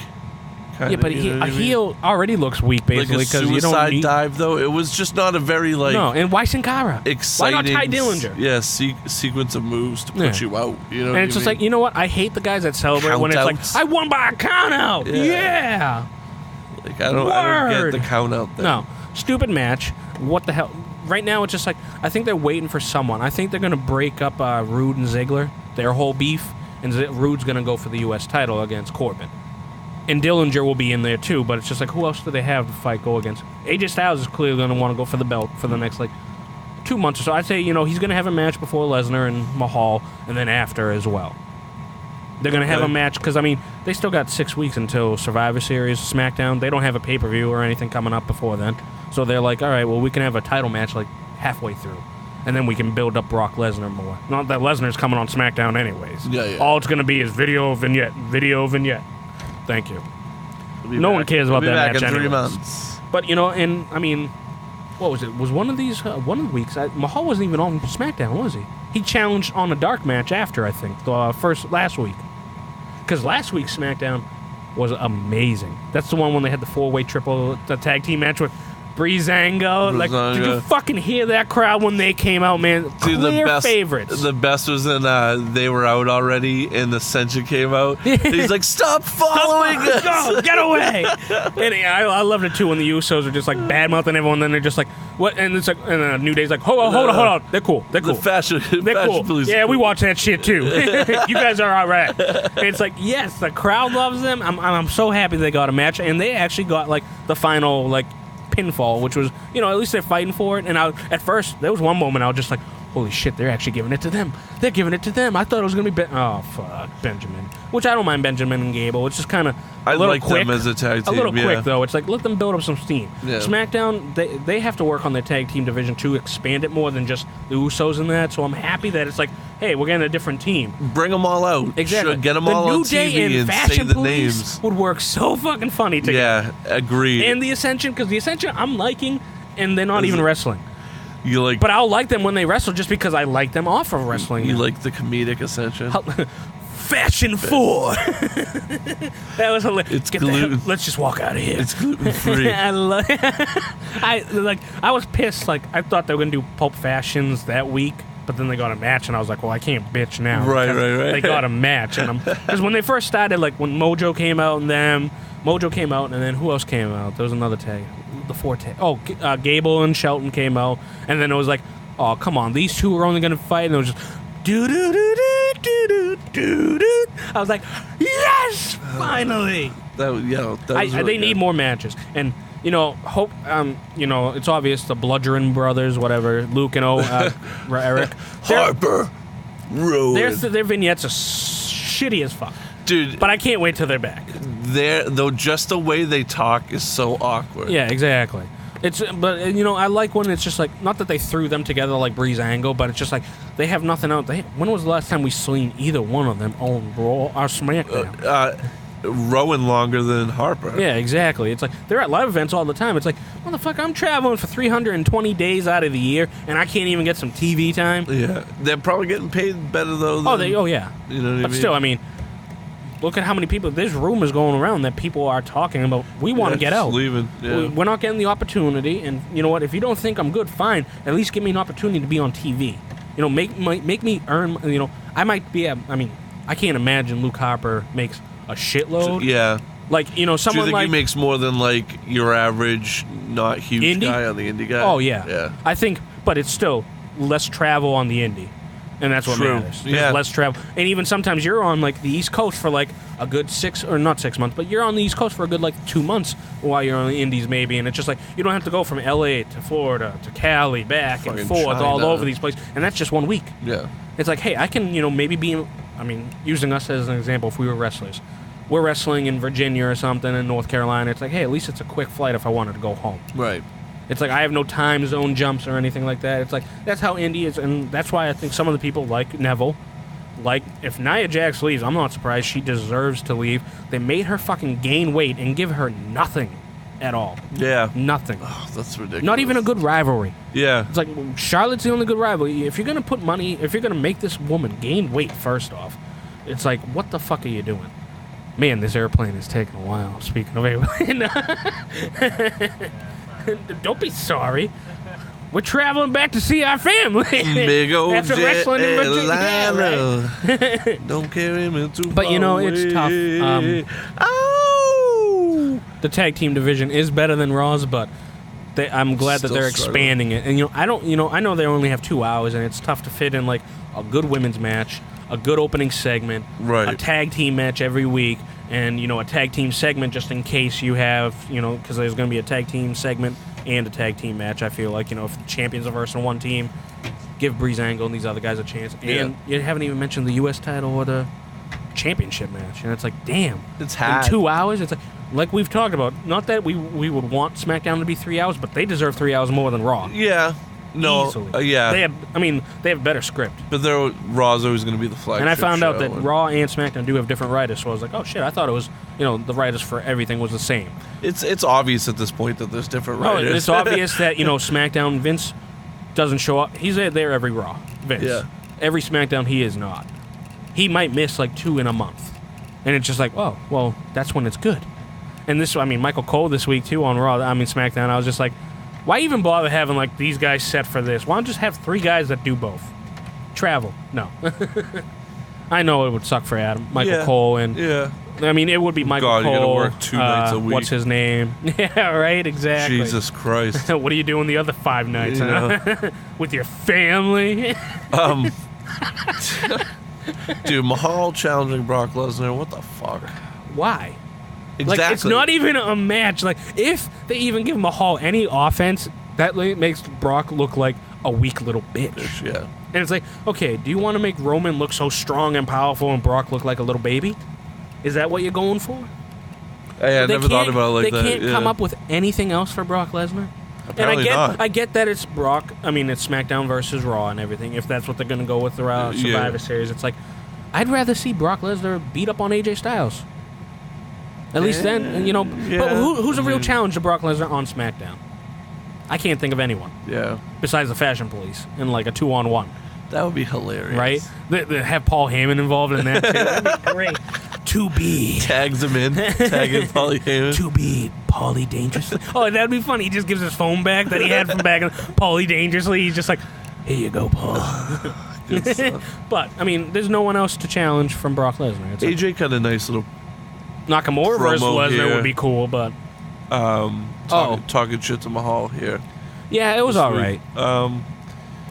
Yeah, but a heel already looks weak, basically, because you don't suicide dive, though. It was just not a very and why Sin Cara? Exciting. Why not Ty Dillinger? Yeah, sequence of moves to put you out. You know, and it's just like, you know what? I hate the guys that celebrate when it's like, I won by a count out. Yeah. Like I don't get the count out there. No, stupid match. What the hell? Right now, it's just like I think they're waiting for someone. I think they're gonna break up Rude and Ziggler, their whole beef, and Rude's gonna go for the U.S. title against Corbin. And Dillinger will be in there too, but it's just like, who else do they have to go against? AJ Styles is clearly going to want to go for the belt for the next 2 months or so. I'd say, he's going to have a match before Lesnar and Mahal, and then after as well. They're going to have a match because they still got 6 weeks until Survivor Series, SmackDown. They don't have a pay-per-view or anything coming up before then, so they're like, all right, well, we can have a title match halfway through, and then we can build up Brock Lesnar more. Not that Lesnar's coming on SmackDown anyways. Yeah. All it's going to be is video vignette. Thank you. No one cares about that match in 3 anyways. months. But, what was it? Was one of these, one of the weeks, Mahal wasn't even on SmackDown, was he? He challenged on a dark match after, I think, last week. Because last week's SmackDown was amazing. That's the one when they had the 4-way the tag team match with Breezango. Did you fucking hear that crowd when they came out, man? Dude, Clear favorites. The best was in they were out already and Ascension came out. He's like, stop following us. Go, get away. And I loved it too when the Usos are just bad mouthing everyone, then they're just like, what? And it's and New Day's like, hold on. They're cool. The fashion cool. police. Yeah, we watch that shit too. You guys are all right. And it's like, yes, the crowd loves them. I'm so happy they got a match, and they actually got the final pinfall, which was, at least they're fighting for it. And at first, there was one moment I was just like, holy shit, they're actually giving it to them. They're giving it to them. I thought it was going to be Benjamin. Which I don't mind Benjamin and Gable. It's just kind of a little quick. Them as a tag team. A little quick, though. It's like, let them build up some steam. Yeah. SmackDown, they have to work on their tag team division to expand it more than just the Usos in that. So I'm happy that it's like, hey, we're getting a different team. Bring them all out. Exactly. Get them all on TV and say the names. Would work so fucking funny together. Yeah, agreed. And the Ascension, because the Ascension I'm liking, and they're not even wrestling. You but I'll like them when they wrestle just because I like them off of wrestling. You like the comedic Ascension? Fashion 4. That was hilarious. Let's just walk out of here. It's gluten free. I was pissed. I thought they were gonna do Pulp Fashions that week, but then they got a match, and I was like, well, I can't bitch now. Right. They got a match, and because when they first started, when Mojo came out, and then who else came out? There was another tag. The 4 tag. Oh, Gable and Shelton came out, and then it was like, oh, come on, these two are only gonna fight, and it was just do. I was like, yes, finally. They need more matches, and hope. It's obvious the Bludgeon Brothers, whatever, Luke and Eric Harper, Rowan. Their vignettes are shitty as fuck, dude. But I can't wait till they're back. Just the way they talk is so awkward. Yeah, exactly. I like when it's just not that they threw them together like Breezango, but it's just they have nothing out. When was the last time we seen either one of them on Raw or SmackDown? Rowan longer than Harper. Yeah, exactly. It's they're at live events all the time. It's motherfucker, I'm traveling for 320 days out of the year, and I can't even get some TV time. Yeah, they're probably getting paid better though. Oh yeah. You know what I mean? But still, look at how many people. There's rumors going around that people are talking about. We want to get out. Leaving. Yeah. We're not getting the opportunity, and you know what? If you don't think I'm good, fine. At least give me an opportunity to be on TV. Make me earn. I might be. I can't imagine Luke Harper makes a shitload. Yeah. Someone do you think he makes more than your average, not huge indie guy on the indie guy? Oh yeah. Yeah. I think, but it's still less travel on the indie. And that's what matters. There's less travel. And even sometimes you're on, like, the East Coast for, like, a good not 6 months, but you're on the East Coast for a good, like, 2 months while you're on the Indies, maybe. And it's just like, you don't have to go from L.A. to Florida to Cali, back and forth, all over these places. And that's just 1 week. Yeah. It's like, hey, I can, maybe be, using us as an example, if we were wrestlers. We're wrestling in Virginia or something, in North Carolina. It's like, hey, at least it's a quick flight if I wanted to go home. Right. It's like I have no time zone jumps or anything like that. It's like that's how indie is, and that's why I think some of the people like Neville. Like, if Nia Jax leaves, I'm not surprised. She deserves to leave. They made her fucking gain weight and give her nothing at all. Yeah. Nothing. Oh, that's ridiculous. Not even a good rivalry. Yeah. It's like Charlotte's the only good rivalry. If you're going to put money, if you're going to make this woman gain weight first off, it's like, what the fuck are you doing? Man, this airplane is taking a while. Speaking of airplane. Don't be sorry. We're traveling back to see our family. Big old after wrestling in Virginia. Yeah, right? Don't carry me too far. But it's tough. The tag team division is better than Raw's, but I'm glad that they're expanding it. And I know they only have 2 hours, and it's tough to fit in like a good women's match, a good opening segment, a tag team match every week, and a tag team segment just in case you have because there's going to be a tag team segment and a tag team match. I feel like if the champions are versus one team, give Breezango and these other guys a chance. And you haven't even mentioned the U.S. title or the championship match, and it's like, damn, it's in 2 hours. It's like we've talked about. Not that we would want SmackDown to be 3 hours, but they deserve 3 hours more than Raw. Yeah. No, yeah. They have better script. But Raw's always going to be the flagship. And I found out that Raw and SmackDown do have different writers, so I was like, oh shit, I thought it was, the writers for everything was the same. It's obvious at this point that there's different writers. Oh, it's obvious that, SmackDown, Vince doesn't show up. He's there every Raw. Vince. Yeah. Every SmackDown, he is not. He might miss like 2 in a month. And it's just like, oh, well, that's when it's good. And Michael Cole this week too on Raw, SmackDown, I was just like, why even bother having, like, these guys set for this? Why don't just have 3 guys that do both? Travel. No. I know it would suck for Adam. Michael Cole and... Yeah. it would be Michael Cole. You gotta work 2 nights a week. What's his name? Yeah, right, exactly. Jesus Christ. What are you doing the other 5 nights? Huh? With your family? Dude, Mahal challenging Brock Lesnar. What the fuck? Why? Exactly. Like, it's not even a match. Like, if they even give Mahal any offense, that makes Brock look like a weak little bitch. Yeah. And it's like, okay, do you want to make Roman look so strong and powerful and Brock look like a little baby? Is that what you're going for? I never thought about it like that. They can't come up with anything else for Brock Lesnar? Apparently and I get that it's Brock. It's SmackDown versus Raw and everything. If that's what they're going to go with the Survivor Series, it's like, I'd rather see Brock Lesnar beat up on AJ Styles. At least then, But who's a real challenge to Brock Lesnar on SmackDown? I can't think of anyone. Yeah. Besides the Fashion Police in like a 2-on-1. That would be hilarious. Right? They have Paul Heyman involved in that too. That'd be great. To be. Tags him in. Tagging Paulie Heyman. To be Paulie Dangerously. Oh, that'd be funny. He just gives his phone back that he had from back in Paulie Dangerously. He's just like, here you go, Paul. Good stuff. But, there's no one else to challenge from Brock Lesnar. It's AJ got a nice little Nakamura versus Lesnar here. would be cool, but... talking shit to Mahal here. Yeah, it was all right.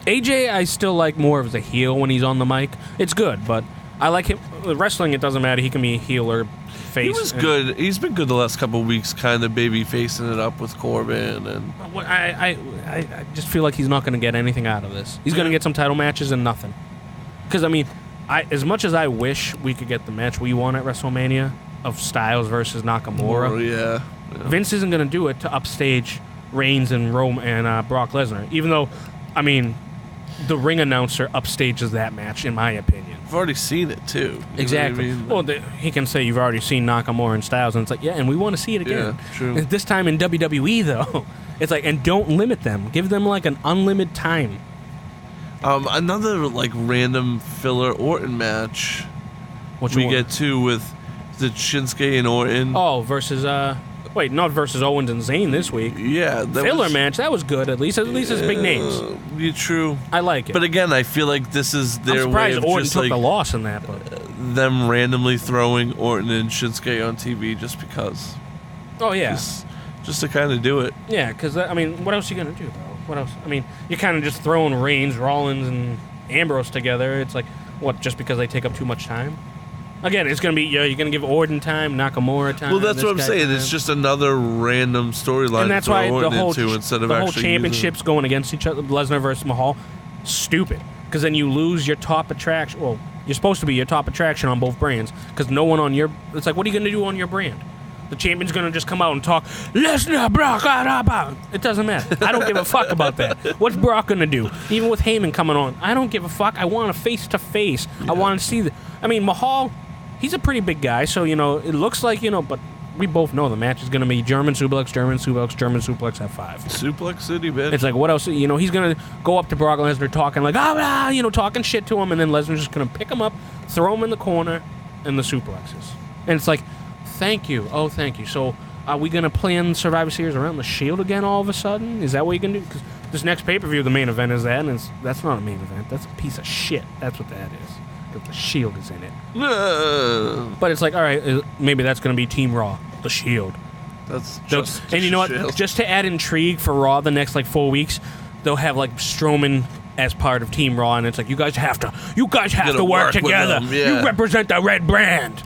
AJ, I still like more of as a heel when he's on the mic. It's good, but I like him. Wrestling, it doesn't matter. He can be heel or face. He was good. He's been good the last couple of weeks, kind of baby facing it up with Corbin. And I just feel like he's not going to get anything out of this. He's going to get some title matches and nothing. Because, as much as I wish we could get the match we won at WrestleMania of Styles versus Nakamura, Vince isn't going to do it to upstage Reigns and Rome and Brock Lesnar. Even though, the ring announcer upstages that match, in my opinion. I've already seen it, too. Exactly. Well, he can say you've already seen Nakamura and Styles, and it's like, yeah, and we want to see it again. Yeah, true. And this time in WWE, though, it's like, and don't limit them. Give them, like, an unlimited time. Another, like, random filler Orton match. Which we get to with the Shinsuke and Orton. Oh, versus, not versus Owens and Zayn this week. Yeah. Filler match, that was good, at least. At least it's big names. Yeah, true. I like it. But again, I feel like this is their way of Orton just, took the loss in that, but... them randomly throwing Orton and Shinsuke on TV just because. Oh, yeah. Just to kind of do it. Yeah, because, what else are you going to do, though? What else? You're kind of just throwing Reigns, Rollins, and Ambrose together. It's like, what, just because they take up too much time? Again, it's going to be, you're going to give Orton time, Nakamura time. Well, that's what I'm saying. Time. It's just another random storyline. And that's why the whole championship's going against each other, Lesnar versus Mahal, stupid. Because then you lose your top attraction. Well, you're supposed to be your top attraction on both brands. Because no one on your... It's like, what are you going to do on your brand? The champion's going to just come out and talk, Lesnar, Brock, it doesn't matter. I don't give a fuck about that. What's Brock going to do? Even with Heyman coming on, I don't give a fuck. I want a face-to-face. I want to see... Mahal... He's a pretty big guy, so, it looks like, but we both know the match is going to be German suplex, German suplex, German suplex, F5. Suplex City, bitch. It's like, what else? He's going to go up to Brock Lesnar talking like, talking shit to him, and then Lesnar's just going to pick him up, throw him in the corner, and the suplexes. And it's like, thank you. Oh, thank you. So are we going to plan Survivor Series around the Shield again all of a sudden? Is that what you're going to do? Because this next pay-per-view, the main event is that, and that's not a main event. That's a piece of shit. That's what that is. The Shield is in it. But it's like, all right, maybe that's going to be Team Raw, the Shield. That's just and you know what? Shield. Just to add intrigue for Raw the next 4 weeks, they'll have Strowman as part of Team Raw, and it's like, you guys have to work together. You represent the red brand.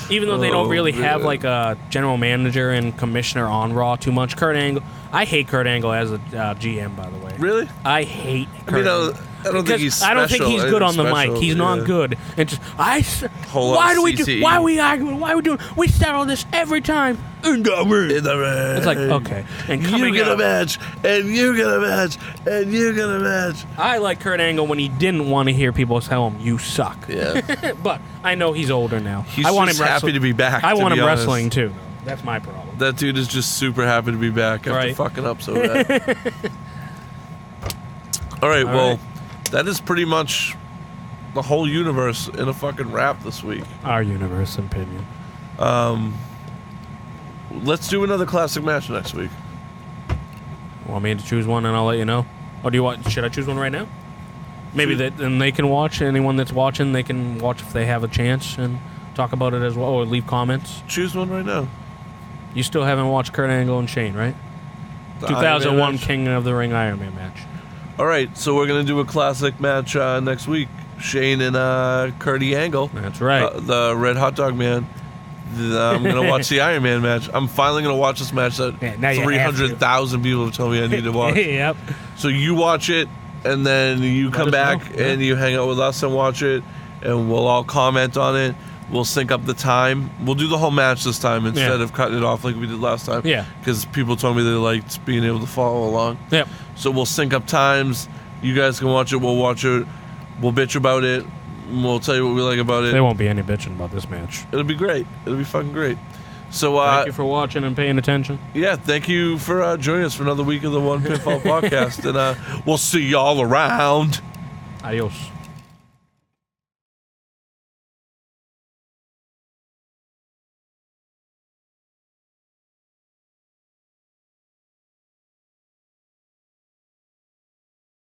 Even though they don't really have a general manager and commissioner on Raw too much. Kurt Angle, I hate Kurt Angle as a GM, by the way. Really? I hate Kurt Angle. I don't think he's special. I don't think he's good on the mic. He's not good. And just why do we do? Why are we arguing? Why are we doing? We settle this every time in the ring. It's like, okay, and you get a match, and you get a match, and you get a match. I like Kurt Angle when he didn't want to hear people tell him you suck. Yeah, but I know he's older now. I want him happy to be back. I want him wrestling too. That's my problem. That dude is just super happy to be back after fucking up so bad. All right. That is pretty much the whole universe in a fucking wrap this week. Our universe opinion. Let's do another classic match next week. Want me to choose one and I'll let you know? Or do you want? Should I choose one right now? Maybe then they can watch. Anyone that's watching, they can watch if they have a chance and talk about it as well, or leave comments. Choose one right now. You still haven't watched Kurt Angle and Shane, right? The 2001 King of the Ring Iron Man match. All right, so we're going to do a classic match next week. Shane and Curdy Angle. That's right. The Red Hot Dog Man. I'm going to watch the Iron Man match. I'm finally going to watch this match that 300,000 people have told me I need to watch. Yep. So you watch it, and then you come back and you hang out with us and watch it, and we'll all comment on it. We'll sync up the time. We'll do the whole match this time instead of cutting it off like we did last time. Yeah. Because people told me they liked being able to follow along. Yep. So we'll sync up times. You guys can watch it. We'll watch it. We'll bitch about it. We'll tell you what we like about it. There won't be any bitching about this match. It'll be great. It'll be fucking great. So thank you for watching and paying attention. Yeah, thank you for joining us for another week of the One Pinfall Podcast. And we'll see y'all around. Adios.